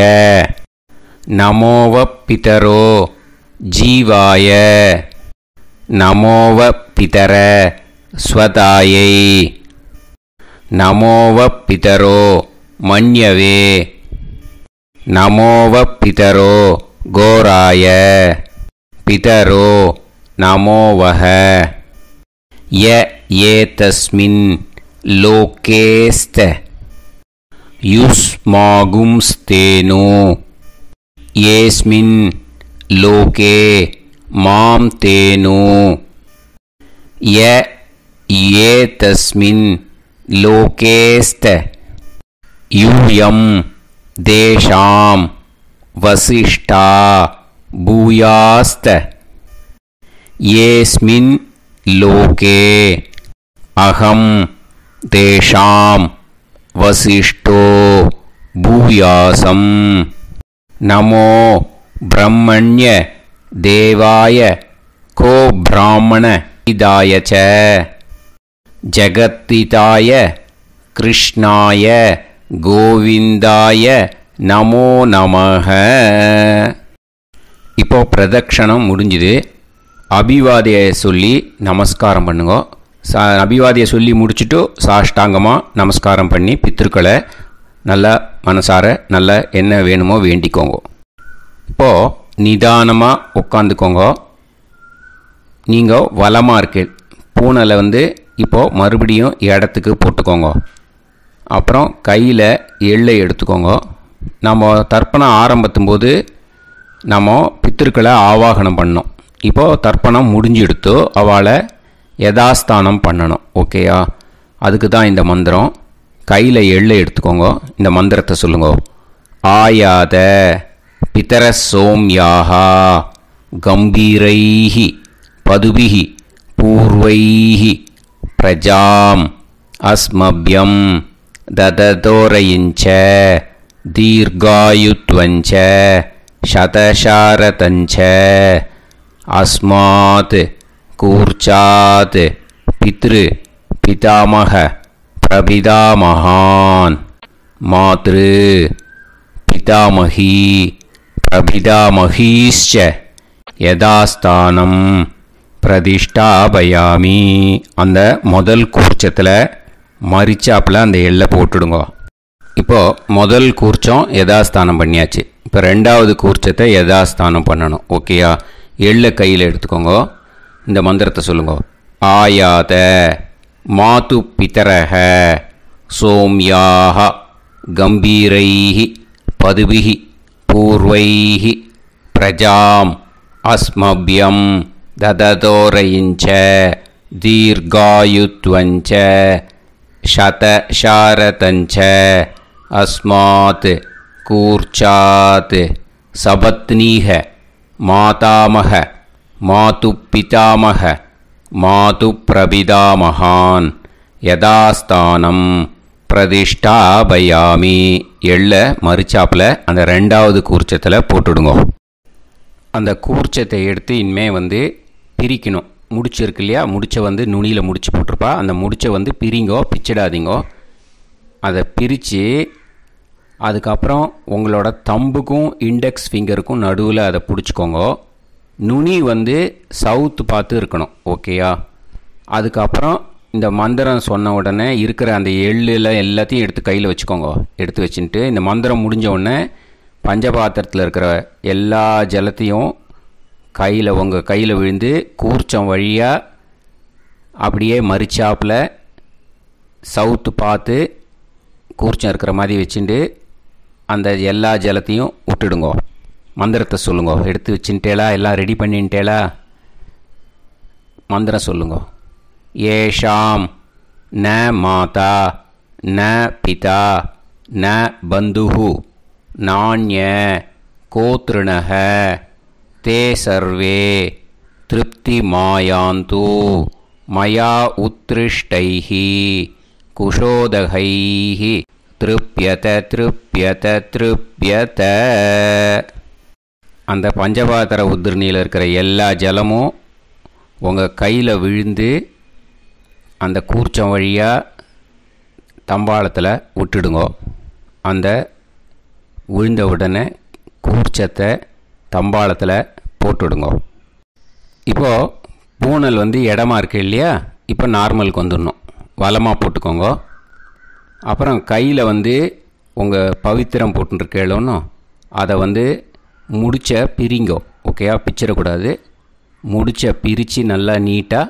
நமோவப்பிதரோ ஜீவாய நமோவப்பிதர ஸ்வதாயை நமோவப்பிதரோ மன்யவே நமோவப்பிதரோ கோராய பிதரோ நமோவஹ. ய ஏதஸ்மின் லோகேஸ்த யுஸ்மாகும்ஸ்தேனோ ஏஸ்மின் லோகே மாம் தேனோ. ய ஏதஸ்மின் லோகேஸ்த யூயம் தேஷாம் வசிஷ்டா பூயாஸ்த ஏஸ்மின் லோகே அகம் தேஷாம் வசிஷ்டோ பூயாசம். நமோ பிரம்மண்ய தேவாய கோ பிராமண இதாய ச ஜகத்திதாய கிருஷ்ணாய கோவிந்தாய நமோ நமஹ. இப்போ பிரதக்ஷணம் முடிஞ்சுது. அபிவாதியை சொல்லி நமஸ்காரம் பண்ணுங்க. அபிவாதியை சொல்லி முடிச்சுட்டு சாஷ்டாங்கமாக நமஸ்காரம் பண்ணி பித்திருக்களை நல்லா மனசார நல்லா என்ன வேணுமோ வேண்டிக்கோங்க. இப்போது நிதானமாக உட்காந்துக்கோங்க. நீங்கள் வலமாக இருக்கு பூனலை இப்போது மறுபடியும் இடத்துக்கு போட்டுக்கோங்க. அப்புறம் கையில் எள்ளை எடுத்துக்கோங்க. நம்ம தர்ப்பணம் ஆரம்பித்தும் போது நம்ம பித்திருக்களை ஆவாகனம் பண்ணோம். இப்போது தர்ப்பணம் முடிஞ்செடுத்து அவளை யதாஸ்தானம் பண்ணணும். ஓகேயா? அதுக்கு தான் இந்த மந்திரம். கையில் எள்ளை எடுத்துக்கோங்க. இந்த மந்திரத்தை சொல்லுங்க. ஆயாத பிதர சோம்யாஹா கம்பீரைஹி பதுபிஹி பூர்வைஹி பிரஜாம் அஸ்மப்யம் தததோரயிஞ்ச தீர்காயுத்வஞ்ச சதசாரதஞ்ச அஸ்மாத் கூர்ச்சாத் பித்ரு பிதாமக பிரபிதாமகான் மாத்ரு பிதாமகி பிரபிதாமகீஷ்ச யதாஸ்தானம் பிரதிஷ்டாபயாமி. அந்த முதல் கூர்ச்சத்தில் மரிச்சாப்பில் அந்த எள்ளை போட்டுடுங்க. இப்போது முதல் கூர்ச்சம் யதாஸ்தானம் பண்ணியாச்சு. இப்போ ரெண்டாவது கூர்ச்சத்தை யதாஸ்தானம் பண்ணணும். ஓகேயா? எள்ளை கையில் எடுத்துக்கோங்க. இந்த மந்திரத்தை சொல்லுங்க. ஆயாத மாது பிதரஹ சோம்யாஹ கம்பீரைஹி பதுபிஹி பூர்வைஹி பிரஜாம் அஸ்மப்யம் தததோரயிஞ்ச தீர்காயுத்வஞ்ச சதசாரதஞ்ச அஸ்மாத் கூர்ச்சாத் சபத்னீஹ மாதாமஹ மாது பிதாமஹ மாது பிரபிதாமகான் யதாஸ்தானம் பிரதிஷ்டாபயாமி. எள்ள மரிச்சாப்பில் அந்த ரெண்டாவது கூர்ச்சத்தில் போட்டுடுங்க. அந்த கூர்ச்சத்தை எடுத்து இனிமே பிரிக்கணும். முடிச்சிருக்கு இல்லையா? முடிச்சை நுனியில் முடிச்சு போட்டிருப்பா. அந்த முடிச்சை பிரிங்கோ, பிச்சிடாதீங்கோ. அதை பிரித்து அதுக்கப்புறம் உங்களோட தம்புக்கும் இண்டெக்ஸ் ஃபிங்கருக்கும் நடுவில் அதை பிடிச்சிக்கோங்க. நுனி சவுத்து பார்த்து இருக்கணும். ஓகேயா? அதுக்கப்புறம் இந்த மந்திரம் சொன்ன உடனே இருக்கிற அந்த எள்ளில் எல்லாத்தையும் எடுத்து கையில் வச்சுக்கோங்க. எடுத்து வச்சுட்டு இந்த மந்திரம் முடிஞ்ச உடனே பஞ்சபாத்திரத்தில் இருக்கிற எல்லா ஜலத்தையும் உங்கள் கையில் விழுந்து கூர்ச்சம் வழியாக அப்படியே மரிச்சாப்பில் சவுத்து பார்த்து கூர்ச்சம் இருக்கிற மாதிரி வச்சுட்டு அந்த எல்லா ஜலத்தையும் விட்டுடுங்க. மந்திரத்தை சொல்லுங்க. எடுத்து வச்சுட்டேலா? எல்லாம் ரெடி பண்ணிட்டேலா? மந்திரம் சொல்லுங்க. ஏஷாம் ந மாதா ந பிதா ந பந்துஹு நாண்ய கோத்ருணஹ தே சர்வே திருப்தி மாயாந்து மயா உத்ருஷ்டைः குஷோதகைः திருப்யத திருப்யத திருப்யத. அந்த பஞ்சபாத்திர உதிரணியில் இருக்கிற எல்லா ஜலமும் உங்கள் கையில் விழுந்து அந்த கூர்ச்சம் வழியாக தம்பாளத்தில் விட்டுடுங்க. அந்த விழுந்த உடனே கூர்ச்சத்தை தம்பாளத்தில் போட்டுடுங்க. இப்போது பூனல் இடமா இருக்கு இல்லையா, இப்போ நார்மலுக்கு வந்துடணும். வலமாக போட்டுக்கோங்க. அப்புறம் கையில் உங்கள் பவித்திரம் போட்டுருக்கேளோன்னு அதை முடிச்ச பிரிங்கோ. ஓகேயா, பிச்சிடக்கூடாது. முடிச்ச பிரித்து நல்லா நீட்டாக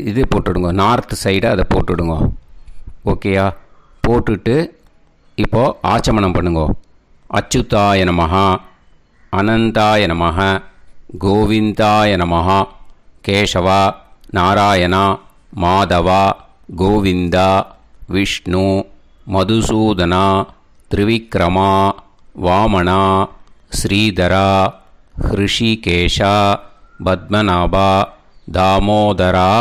இது போட்டுடுங்க. நார்த் சைடை அதை போட்டுடுங்க. ஓகேயா, போட்டுட்டு இப்போது ஆச்சமனம் பண்ணுங்க. அச்சுதாய நமஹ, அனந்தாய நமஹ, கோவிந்தாய நமஹ, கேசவா, நாராயணா, மாதவா, கோவிந்தா, விஷ்ணு, மதுசூதனா, திரிவிக்ரமா, வாமனா, ஸ்ரீதரா, ஹிருஷிகேஷா, பத்மநாபா, தாமோதரா.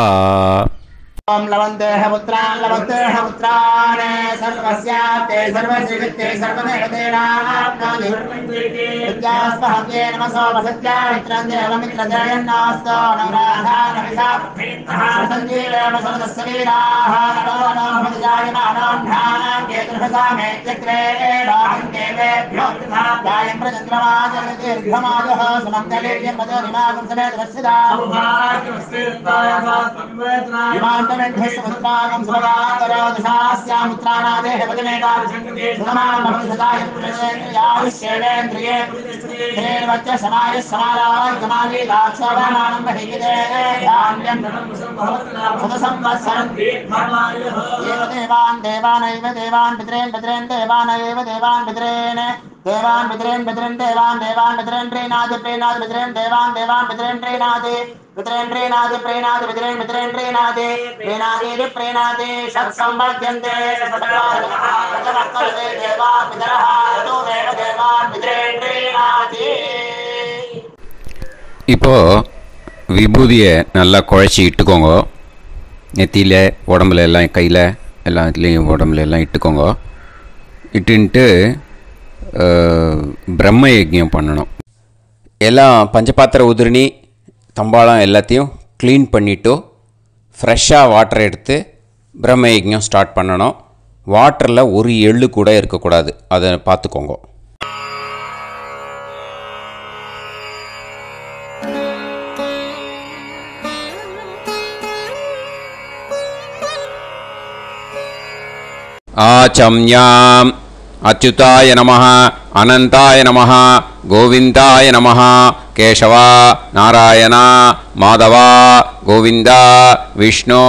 ओम लवन्तेह पुत्रान् लवन्तेह पुत्रान् सर्वस्याप्ते सर्वश्रीवित्ते सर्वदेवतेनाप्नोति विद्यास्पहव्ये नमसो वसत्या मित्रं देवमित्रजयन्नास्तो नवराधानविषाप्तः सञ्जीवेम सर्वस्वीराः नमो नमः जायमानां केतुर्भसामे चक्रे राहं देवेभ्यो गायं प्रचन्द्रमाजर्दीर्घमाजः सुमङ्गलेयं पदोनिमागं समेत वत्सदा पुत्रागं सुभगातरो दशास्यामुत्रानादेह पदमेकाभिषङ्गते सुमानमभिसदायुष्येवेन्द्रिये हेर्वच्च समाय समाराय कमाली दाक्षावानानं महिगिदे धान्यं सदसंवत्सरं एव देवानैव देवान् पितॄन् देवानैव देवान् पितॄन् देवान् पितॄन् देवान् पितॄन् प्रीणादि पितॄन् देवान् पितॄन् प्रीणादि पितॄन् प्रीणादि प्रीणादि षट्संवर्ध्यन्ते देवा पितरः देवान् पितॄन् प्रीणादि. இப்போது விபூதியை நல்லா குழச்சி இட்டுக்கோங்க. நெத்தியில், உடம்புல எல்லாம், கையில் எல்லாத்துலேயும் உடம்புல எல்லாம் இட்டுக்கோங்க. இட்டுன்ட்டு பிரம்ம யஜ்ஞம் பண்ணணும். எல்லாம் பஞ்சபாத்திர உதிரணி தம்பாளம் எல்லாத்தையும் க்ளீன் பண்ணிவிட்டு ஃப்ரெஷ்ஷாக வாட்டர் எடுத்து பிரம்ம யஜ்ஞம் ஸ்டார்ட் பண்ணணும். வாட்டரில் ஒரு எள்ளு கூட இருக்கக்கூடாது, அதை பார்த்துக்கோங்க. ஆச்சம்யாம் அச்சுதாய நமஹ, அனந்தாய நமஹ, கோவிந்தாய நமஹ, கேசவா, நாராயணா, மாதவா, கோவிந்தா, விஷ்ணு,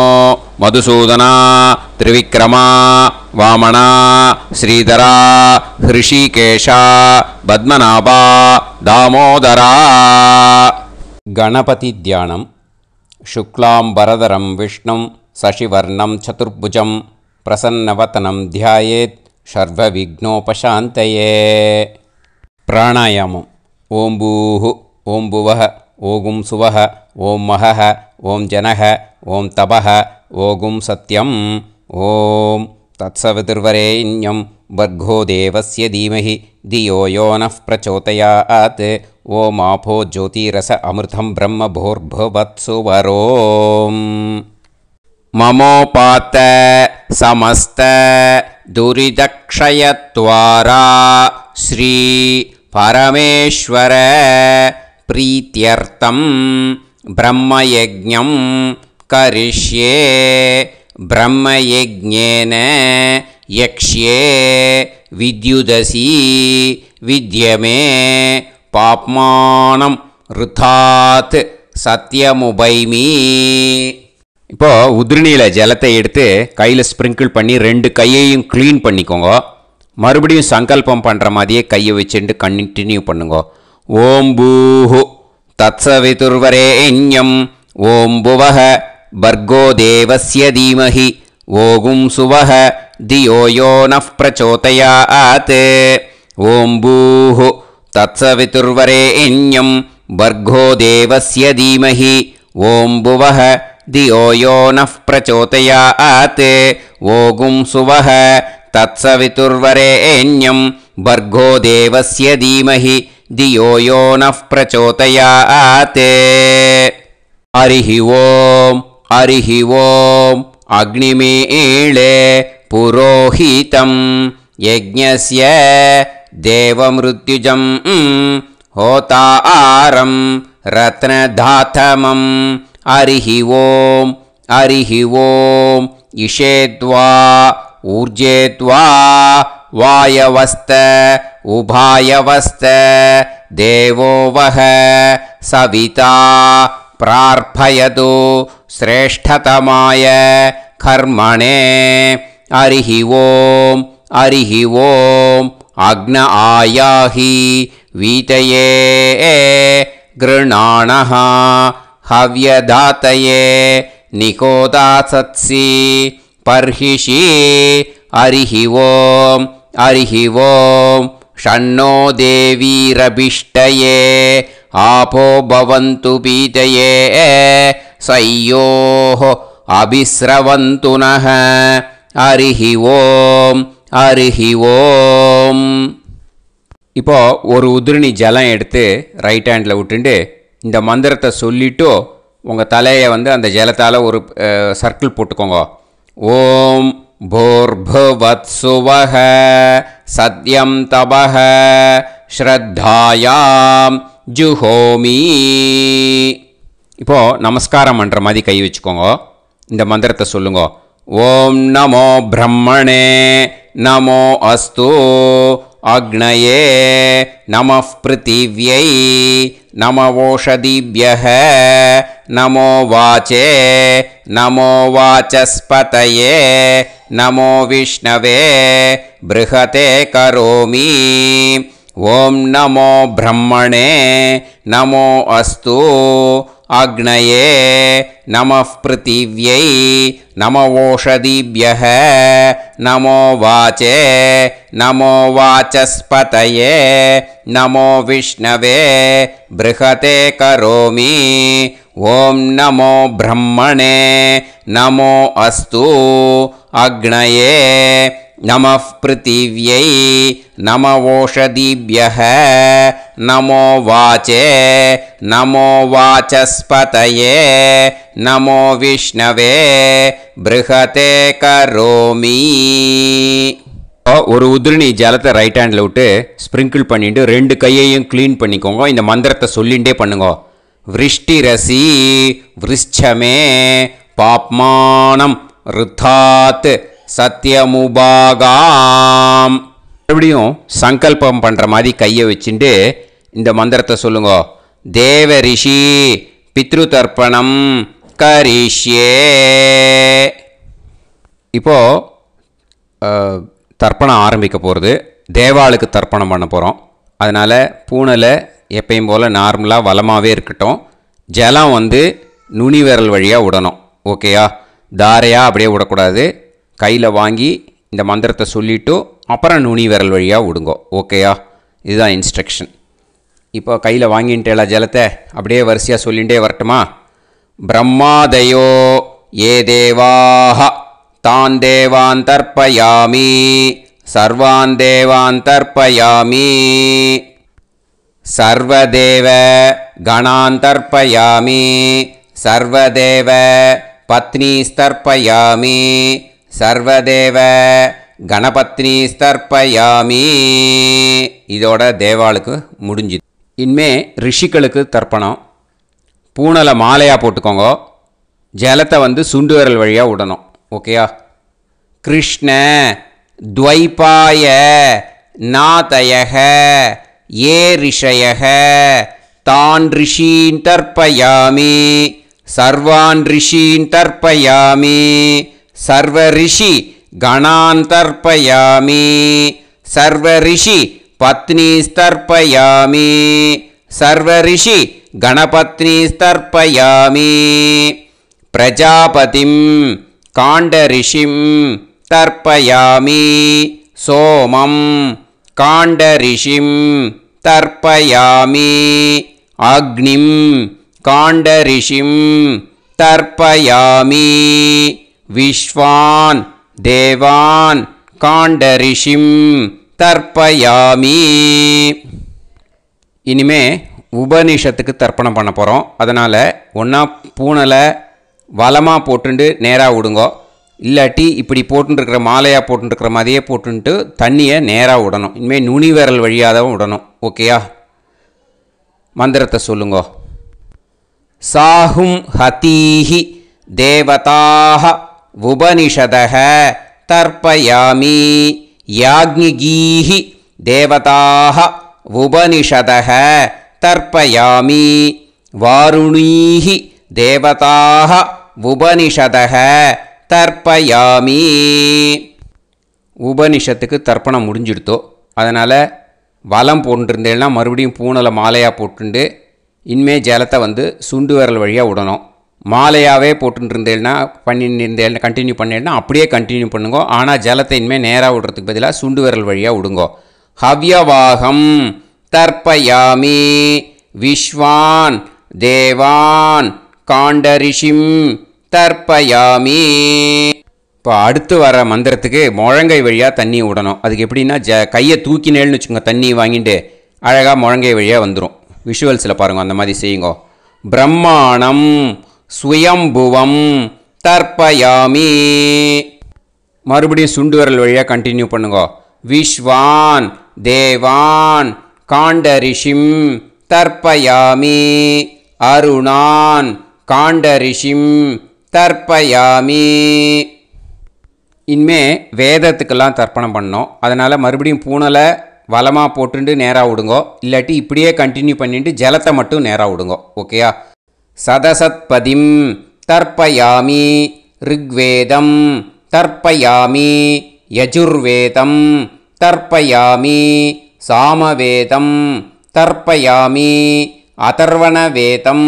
மதுசூதனா, திரிவிக்ரமா, வாமனா, ஸ்ரீதரா, ஹிருஷிகேஷா, பத்மநாபா, தாமோதரா. கணபதி தியானம். சுக்லாம்பரதரம் விஷ்ணும் சசிவர்ணம் சதுர்புஜம் பிரசன்னவதனம் தியாயேத் சர்வவிக்னோபசாந்தயே. பிராணாயாமம். ஓம் பூஹு, ஓம் புவஹ, ஓகும் சுவஹ, ஓம் மஹஹ, ஓம் ஜனஹ, ஓம் தபஹ, ஓகும் சத்யம். ஓம் தத்சவிதுர்வரேண்யம் வர்கோ தேவஸ்ய தீமஹி தியோ யோ நः பிரச்சோதயாத். ஓம் ஆபோ ஜோதிரஸ அமிர்தம் பிரம்ம பூர்புவத்சு வரோம். மமோபாத்த சமஸ்த துரிதக்ஷயத்வாரா ஸ்ரீ பரமேஸ்வர பிரீத்யர்த்தம் பிரம்மயஜ்ஞம் கரிஷ்யே. பிரம்மயஜ்ஞேன யக்ஷ்யே வித்யுதசி வித்யமே பாப்மானம் ருதாத் சத்யமுபைமி. இப்போது உதிரணியில் ஜலத்தை எடுத்து கையில் ஸ்ப்ரிங்கிள் பண்ணி 2 கையையும் க்ளீன் பண்ணிக்கோங்க. மறுபடியும் சங்கல்பம் பண்ணுற மாதிரியே கையை வச்சுட்டு கண்டினியூ பண்ணுங்க. ஓம் பூஹு தத்சவிதுர்வரேண்யம் ஓம் புவஹ பர்கோ தேவஸ்ய தீமஹி ஓகும் சுவஹ தியோ யோ நः பிரச்சோதயாத். ஓம் பூஹு தத்சவிதுர்வரேண்யம் பர்கோ தேவஸ்ய தீமஹி ஓம் புவஹ தியோ யோ நஃப் பிரச்சோதயாத் ஓகும் சுவஹ தத்சவிதுர்வரேண்யம் பர்கோ தேவஸ்ய தீமஹி தியோ யோ நஃப் பிரச்சோதயாத். ஹரிஹி ஓம் ஹரிஹி ஓம் அக்னிமீளே புரோஹிதம் யஜ்ஞஸ்ய தேவமிருத்யுஜம் ஹோதாரம் ரத்னதாத்தமம். ஹரிஹி ஓம் ஹரிஹி ஓம் இஷேத்வா ஊர்ஜேத்வா வாயவஸ்த உபாயவஸ்த தேவோ வஹ சவிதா பிரார்ப்பயது ஸ்ரேஷ்டதமாய கர்மணே. ஹரிஹி ஓம் ஹரிஹி ஓம் அக்ன ஆயாஹி வீதயே கிருணாணஹ ஹவ்யதாத்தயே நிகோதாசத்சி பர்ஹிஷி. ஹரிஹி ஓம் ஹரிஹி ஓம் ஷண்ணோ தேவீரபிஷ்டயே ஆபோ பவந்து பீதயே சய்யோஹ அபிஸ்ரவந்து நஹ. ஹரிஹி ஓம் ஹரிஹி ஓம். இப்போ ஒரு உதிரணி ஜலம் எடுத்து ரைட் ஹேண்டில் விட்டுண்டு இந்த மந்திரத்தை சொல்லிவிட்டு உங்கள் தலையை அந்த ஜலத்தால் ஒரு சர்க்கிள் போட்டுக்கோங்க. ஓம் பூர்புவத்சுவஹ சத்யம் தபஹ ஸ்ரத்தாயாம் ஜுஹோமி. இப்போது நமஸ்காரம் பண்ணுற மாதிரி கை வச்சுக்கோங்க. இந்த மந்திரத்தை சொல்லுங்க. ஓம் நமோ பிரம்மணே நமோ அஸ்து அக்னயே நமः பிருத்திவ்யை நமவோஷதிभ्यः நமோ வாச்சே நமோ வாசஸ்பதயே நமோ விஷ்ணவே ப்ருஹதே கரோமி. ஓம் நமோ பிரம்மணே நமோ அஸ்து அக்னயே நமः பிருத்திவ்யை நமவோஷதிभ्यः நமோ வாச்சே நமோ வாசஸ்பதயே நமோ விஷ்ணவே ப்ருஹதே கரோமி. ஓம் நமோ பிரம்மணே நமோ அஸ்து அக்னயே நமः பிருத்திவ்யை நமவோஷதிभ्यः நமோ வாச்சே நமோ வாசஸ்பதயே நமோ விஷ்ணவே ப்ருஹதே கரோமி. ஒரு உதிரணி ஜலத்தை ரைட் ஹேண்டில் விட்டு ஸ்ப்ரிங்கிள் பண்ணிட்டு ரெண்டு கையையும் க்ளீன் பண்ணிக்கோங்க. இந்த மந்திரத்தை சொல்லிகிட்டே பண்ணுங்க. விருஷ்டிரசி விருஷ்சமே பாப்மானம் ருத்தாத் சத்யமுபாகாம். மறுபடியும் சங்கல்பம் பண்ணுற மாதிரி கையை வச்சுட்டு இந்த மந்திரத்தை சொல்லுங்க. தேவ ரிஷி பித்ரு தர்ப்பணம் கரிஷ்யே. இப்போது தர்ப்பணம் ஆரம்பிக்க போகிறது. தேவாளுக்கு தர்ப்பணம் பண்ண போகிறோம். அதனால் பூனலை எப்பயும் போல் நார்மலாக வளமாகவே இருக்கட்டும். ஜலம் நுனி விரல் வழியாக விடணும். ஓகேயா? தாரையாக அப்படியே விடக்கூடாது. கையில் வாங்கி இந்த மந்திரத்தை சொல்லிவிட்டு அப்புறம் நுனி விரல் வழியாக விடுங்க. ஓகேயா? இதுதான் இன்ஸ்ட்ரக்ஷன். இப்போ கையில் வாங்கிட்டேல ஜலத்தை அப்படியே வரிசையாக சொல்லிகிட்டே வரட்டுமா? பிரம்மாதயோ ஏ தேவாஹ தான் தேவான் தர்ப்பயாமி சர்வான் தேவான் தர்ப்பயாமி சர்வதேவ கணான் தர்ப்பயாமி சர்வதேவ பத்னீஸ்தர்ப்பயாமி சர்வதேவ கணபத்னீஸ்தர்ப்பயாமி. இதோட தேவாளுக்கு முடிஞ்சுது. இனிமே ரிஷிகளுக்கு தர்ப்பணம். பூனலை மாலையாக போட்டுக்கோங்க. ஜலத்தை சுண்டு விரல் வழியாக விடணும். ஓகேயா? கிருஷ்ண துவைபாய நாதயக ஏ ரிஷயக தான் ரிஷீன் தர்ப்பயாமி சர்வான் ரிஷீன் தர்ப்பயாமி சர்வ ரிஷி கணான் தர்ப்பயாமி சர்வ ரிஷி பத்னீஸ்தர்ப்பயாமி சர்வ ரிஷி கணபத்னீஸ்தர்ப்பயாமி பிரஜாபதிம் காண்டரிஷிம் தர்ப்பயாமி சோமம் காண்டரிஷிம் தர்ப்பயாமி அக்னிம் काण्डऋषिं तर्पयामि विश्वान् देवान् काण्डऋषिं तर्पयामि இனிமே உபனிஷத்துக்கு தர்ப்பணம் பண்ண போகிறோம். அதனால் ஒன்றா பூனலை வலமாக போட்டுண்டு நேராக விடுங்கோ, இல்லாட்டி இப்படி போட்டுருக்கிற மாலையாக போட்டுருக்கிற மாதிரியே போட்டுன்ட்டு தண்ணியை நேராக விடணும். இனிமேல் நுனி விரல் வழியாக தான் விடணும். ஓகேயா? மந்திரத்தை சொல்லுங்கோ. சாஹும் ஹதீஹி தேவதாக உபனிஷதக தர்ப்பயாமி யாக்ஞிகீஹி தேவதாக உபனிஷதக தர்ப்பயாமி வாருணீஹி தேவதாக உபனிஷதக தர்ப்பயாமி. உபனிஷத்துக்கு தர்ப்பணம் முடிஞ்சிடுத்தோ, அதனால் வலம் போட்டுருந்தேன்னா மறுபடியும் பூனலை மாலையாக போட்டுண்டு இனிமே ஜலத்தை சுண்டு விரல் வழியாக விடணும். மாலையாகவே போட்டுருந்தேன்னா பண்ணிருந்தேன்னா கண்டினியூ பண்ணேன்னா அப்படியே கண்டினியூ பண்ணுங்கோ. ஆனால் ஜலத்தை இனிமேல் நேராக விடுறதுக்கு பதிலாக சுண்டு விரல் வழியாக விடுங்கோ. ஹவ்யவாகம் தர்ப்பயாமி விஸ்வான் தேவான் காண்டரிஷிம் தர்ப்பயாமி. இப்போ அடுத்து வர மந்திரத்துக்கு முழங்கை வழியாக தண்ணி விடணும். அதுக்கு எப்படின்னா கையை தூக்கினேன்னு வச்சுக்கோங்க, தண்ணி வாங்கிட்டு அழகாக முழங்கை வழியாக வந்துடும். விஷுவல்ஸில் பாருங்கள், அந்த மாதிரி செய்யுங்கோ. பிரம்மாணம் சுயம்புவம் தர்ப்பயாமி. மறுபடியும் சுண்டு விரல் வழியாக கண்டினியூ பண்ணுங்கோ. விஸ்வான் தேவான் காண்டரிஷிம் தர்ப்பயாமி அருணான் காண்டரிஷிம் தர்ப்பயாமி. இனிமே வேதத்துக்கெல்லாம் தர்ப்பணம் பண்ணோம். அதனால் மறுபடியும் பூனலை வலமாக போட்டுட்டு நேராக விடுங்கோ, இல்லாட்டி இப்படியே கண்டினியூ பண்ணிட்டு ஜலத்தை மட்டும் நேராக விடுங்கோ. ஓகேயா? சதசத்பதிம் தர்ப்பயாமி ரிக்வேதம் தர்ப்பயாமி யஜுர்வேதம் தர்ப்பயாமி சாமவேதம் தர்ப்பயாமி அதர்வணவேதம்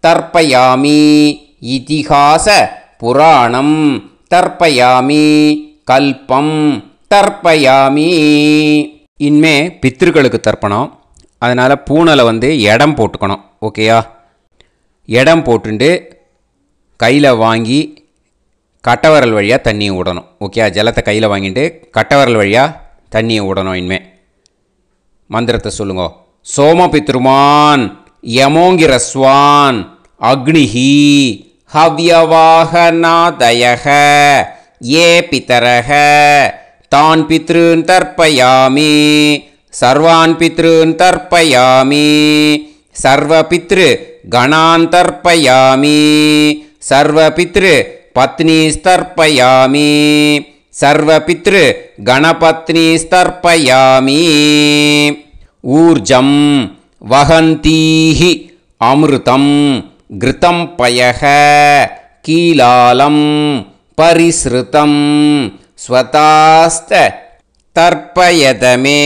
தர்ப்பயாமி இதிஹாச புராணம் தர்ப்பயாமி கல்பம் தர்ப்பயாமி. இனிமே பித்ருக்களுக்கு தர்ப்பணம். அதனால் பூனலை இடம் போட்டுக்கணும். ஓகேயா? இடம் போட்டுண்டு கையில் வாங்கி கட்டவரல் வழியாக தண்ணியை விடணும். ஓகேயா? ஜலத்தை கையில் வாங்கிட்டு கட்டவரல் வழியாக தண்ணியை விடணும். இனிமே மந்திரத்தை சொல்லுங்க. சோமபித்ருமான் யமோங்கிரஸ்வான் அக்னிஹி ஹவ்யவாகநாதயக ஏ பிதரக தான் பித்ருன் தர்ப்பயாமி சர்வான் பித்ருன் தர்ப்பயாமி சர்வபித்ரு கணான் தர்ப்பயாமி சர்வபித்ரு பத்னிஸ்தர்ப்பயாமி சர்வபித்ரு கணபத்னிஸ்தர்ப்பயாமி. ஊர்ஜம் வஹந்தீஹி அமிர்தம் கிருதம் பயக கீலாலம் பரிஸ்ருதம் ஸ்வதாஸ்த தர்ப்பயதமே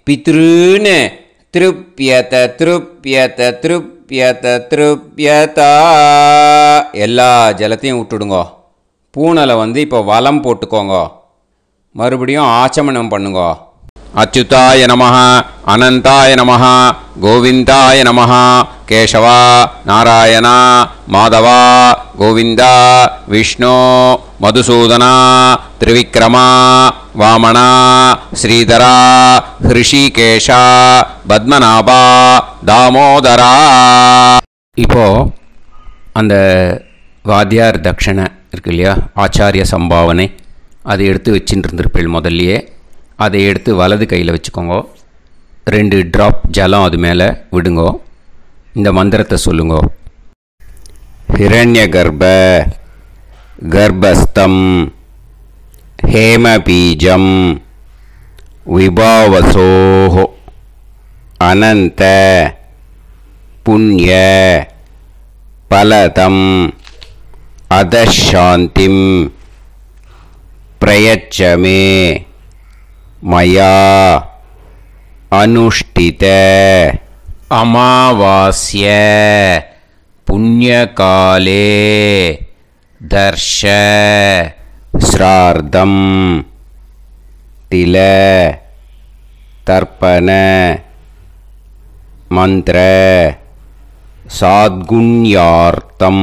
பித்ருன் திருப்யத திருப்யத திருப்யத திருப்யதா. எல்லா ஜலத்தையும் விட்டுடுங்கோ. பூனலை இப்போ வலம் போட்டுக்கோங்க. மறுபடியும் ஆச்சமனம் பண்ணுங்கோ. அச்சுதாய நமஹ அனந்தாய நமஹ கோவிந்தாய நமஹ கேசவா நாராயணா மாதவா கோவிந்தா விஷ்ணு மதுசூதனா திரிவிக்ரமா வாமனா ஸ்ரீதரா ஹிருஷிகேஷா பத்மநாபா தாமோதரா. இப்போது அந்த வாத்தியார் தட்சணை இருக்கு இல்லையா, ஆச்சாரிய சம்பாவனை, அதை எடுத்து வச்சுட்டு இருந்திருப்பேள் முதல்லையே. அதை எடுத்து வலது கையில் வச்சுக்கோங்க. 2 ட்ராப் ஜலம் அது மேலே விடுங்கோ. இந்த மந்திரத்தை சொல்லுங்கோ. ஹிரண்ய கர்ப்ப கர்ப்பஸ்தம் ஹேமபீஜம் விபாவசோஹோ அனந்த புண்ணிய பலதம் அதசாந்திம் பிரயச்சமே மயா அனுஷ்டித அமாவாஸ்ய புண்ணியகாலே தர்ஷ ஸ்ரார்த்தம் தில தர்ப்பண மந்திர साद्गुण्यार्थं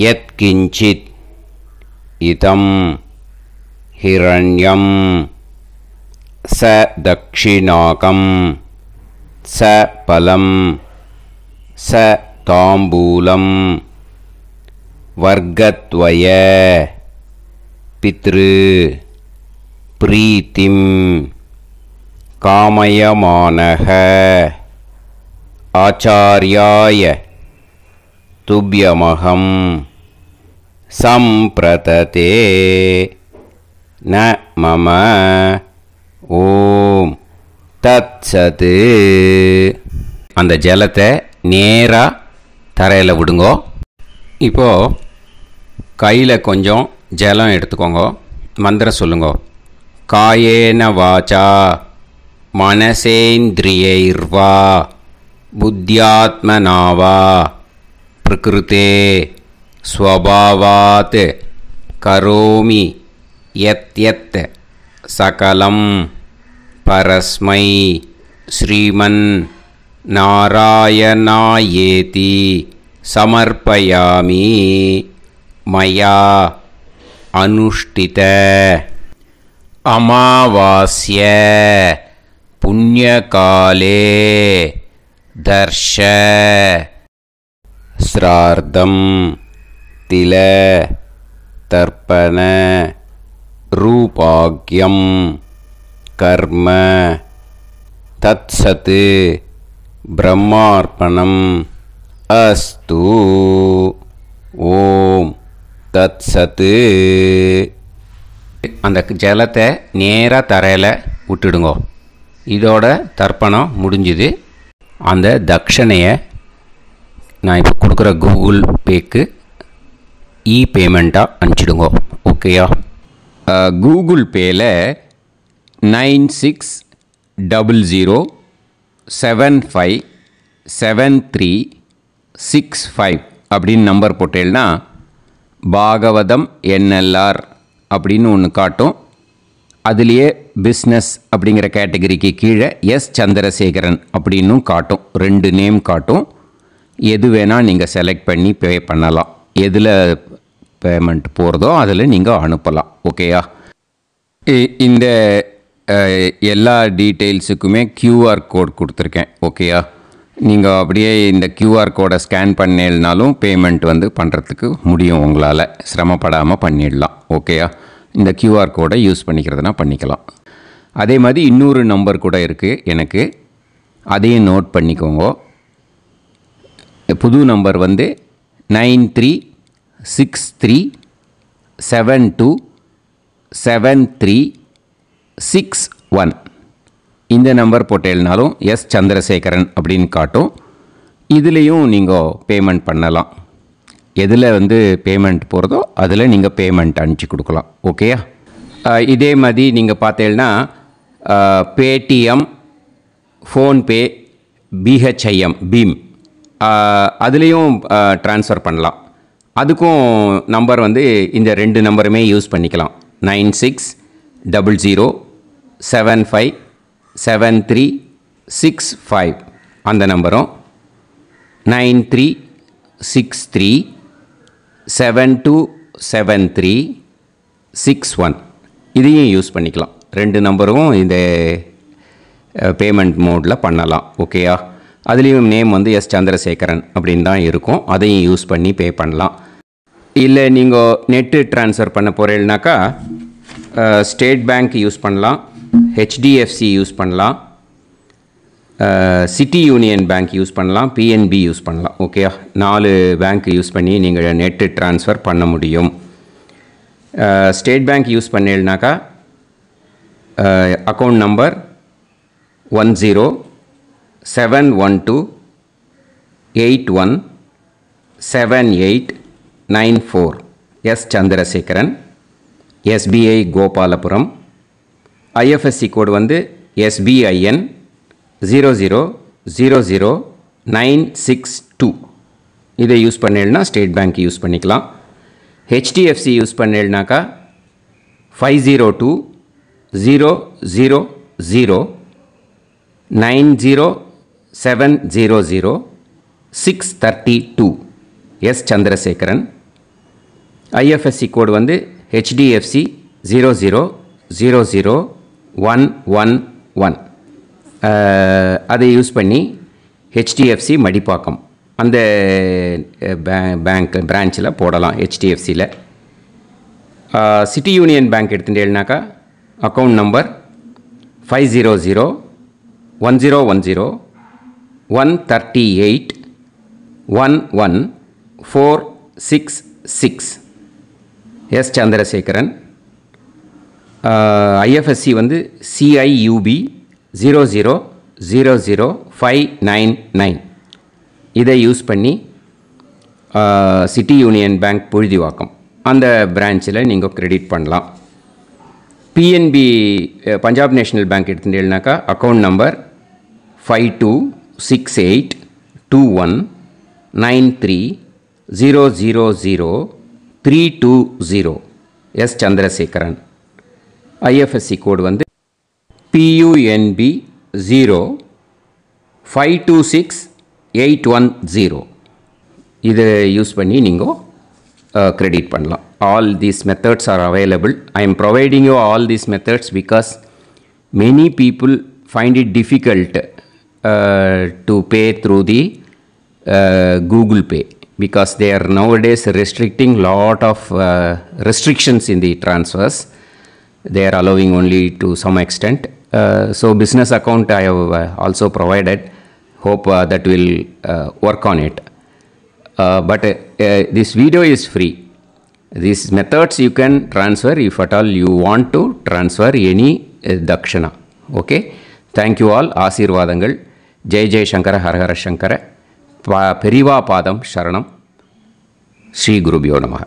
यत्किञ्चित् इदं हिरण्यं स दक्षिणाकं स फलं स ताम्बूलं वर्गद्वय पितृ प्रीतिं कामयमानः आचार्याय तुभ्यमहं सम्प्रतते न मम ஓம் தத்சது. அந்த ஜலத்தை நேராக தரையில் விடுங்கோ. இப்போது கையில் கொஞ்சம் ஜலம் எடுத்துக்கோங்க. மந்திரம் சொல்லுங்க. காயேன வாச்சா மனசேந்திரியைர்வா புத்தியாத்மனாவா பிரகிருதே ஸ்வபாவாத் கரோமி யத் யத் சகலம் பரஸ்மை ஸ்ரீமன் நாராயணாயேதி சமர்ப்பயாமி மயா அனுஷ்டித அமாவாஸ்ய புண்ணியகாலே தர்ஷ ஸ்ரார்த்தம் தில தர்ப்பண ரூபாக்யம் கர்ம தத்சத் பிரம்மார்ப்பணம் அஸ்து. ஓம் தத்சத். அந்த ஜலத்தை நேராக தரையில் விட்டுடுங்கோ. இதோட தர்ப்பணம் முடிஞ்சுது. அந்த தட்சணையை நான் இப்போ கொடுக்குற கூகுள் பேக்கு பேமெண்ட்டாக அனுப்பிச்சிடுங்கோ. ஓகேயா? கூகுள் பேயில் 9600757365 அப்படின்னு நம்பர் போட்டேன்னா பாகவதம் என்எல்ஆர் அப்படின்னு ஒன்று காட்டும். அதுலேயே பிஸ்னஸ் அப்படிங்கிற கேட்டகரிக்கு கீழே எஸ் சந்திரசேகரன் அப்படின்னும் காட்டும். 2 நேம் காட்டும். எது வேணால் நீங்கள் செலக்ட் பண்ணி பே பண்ணலாம். எதில் பேமெண்ட் போகிறதோ அதில் நீங்கள் அனுப்பலாம். ஓகேயா? இந்த எல்லா டீட்டெயில்ஸுக்குமே QR கோட் கொடுத்துருக்கேன். ஓகேயா? நீங்கள் அப்படியே இந்த QR கோடை ஸ்கேன் பண்ணேனாலும் பேமெண்ட் பண்ணுறதுக்கு முடியும். உங்களால் சிரமப்படாமல் பண்ணிடலாம். ஓகேயா? இந்த QR கோடை யூஸ் பண்ணிக்கிறதுனா பண்ணிக்கலாம். அதே மாதிரி இன்னொரு நம்பர் கூட இருக்குது எனக்கு. அதையும் நோட் பண்ணிக்கோங்க. புது நம்பர் 9363727361. இந்த நம்பர் போட்டேனாலும் எஸ் சந்திரசேகரன் அப்படின்னு காட்டும். இதுலேயும் நீங்கள் பேமெண்ட் பண்ணலாம். எதில் பேமெண்ட் போகிறதோ அதில் நீங்கள் பேமெண்ட் அனுப்பிச்சி கொடுக்கலாம். ஓகேயா? இதே மாதிரி நீங்கள் பார்த்தீங்கன்னா பேடிஎம், ஃபோன்பே, பிஹெச்ஐஎம், பீம் அதுலேயும் ட்ரான்ஸ்ஃபர் பண்ணலாம். அதுக்கும் நம்பர் இந்த 2 நம்பருமே யூஸ் பண்ணிக்கலாம். 9600757365 அந்த நம்பரும் 9363727361 இதையும் யூஸ் பண்ணிக்கலாம். 2 நம்பரும் இந்த பேமெண்ட் மோடில் பண்ணலாம். ஓகேயா? அதுலேயும் நேம் எஸ் சந்திரசேகரன் அப்படின்னு தான் இருக்கும். அதையும் யூஸ் பண்ணி பே பண்ணலாம். இல்லை நீங்கள் நெட்டு ட்ரான்ஸ்ஃபர் பண்ண போகிறீங்கனாக்கா ஸ்டேட் பேங்க் யூஸ் பண்ணலாம், ஹெச்டிஎஃப்சி யூஸ் பண்ணலாம், சிட்டி யூனியன் பேங்க் யூஸ் பண்ணலாம், பிஎன்பி யூஸ் பண்ணலாம். ஓகேயா? 4 பேங்க் யூஸ் பண்ணி நீங்கள் நெட்டு ட்ரான்ஸ்ஃபர் பண்ண முடியும். ஸ்டேட் பேங்க் யூஸ் பண்ணீங்கனாக்கா account number 10712817894 S Chandrasekaran, SBI Gopalapuram. IFSC code SBIN 0000962. இதை யூஸ் பண்ணேன்னா ஸ்டேட் பேங்க் யூஸ் பண்ணிக்கலாம். ஹெச்டிஎஃப்சி யூஸ் பண்ணேன்னாக்கா 5020090700 632 எஸ் சந்திரசேகரன். ஐஎஃப்எஸ்சி கோடு வந்து HDFC 0000111. அதை யூஸ் பண்ணி HDFC மடிப்பாக்கம் அந்த பேங்க் பிரான்ச்சில் போடலாம். HDFCயில் சிட்டி யூனியன் பேங்க் எடுத்துட்டேன்னாக்கா account number 5001001381146 S Chandrasekaran. IFSC வந்து CIUB 0000599. இதை யூஸ் பண்ணி சிட்டி யூனியன் பேங்க் புழுதிவாக்கம் அந்த பிரான்ச்சில் நீங்கள் கிரெடிட் பண்ணலாம். PNB பஞ்சாப் நேஷ்னல் பேங்க் எடுத்துட்டேன்னாக்கா account number 52682193000320 S Chandrasekaran. IFSC code வந்து PUNB 0526810. இதை யூஸ் பண்ணி நீங்கள் கிரெடிட் பண்ணலாம். All these methods are available. I am providing you all these methods because many people find it difficult to pay through the Google Pay because they are nowadays restricting lot of restrictions in the transfers. They are allowing only to some extent. So business account I have also provided. Hope that will work on it. But this video is free. These methods you can transfer if at all you want to transfer any dakshana. Okay. Thank you all. ஆசீர்வாதங்கள். ஜெய் ஜெய் சங்கர ஹரஹர சங்கர. பெரிவா பாதம் சரணம். ஸ்ரீ குருபியோ நமஹ.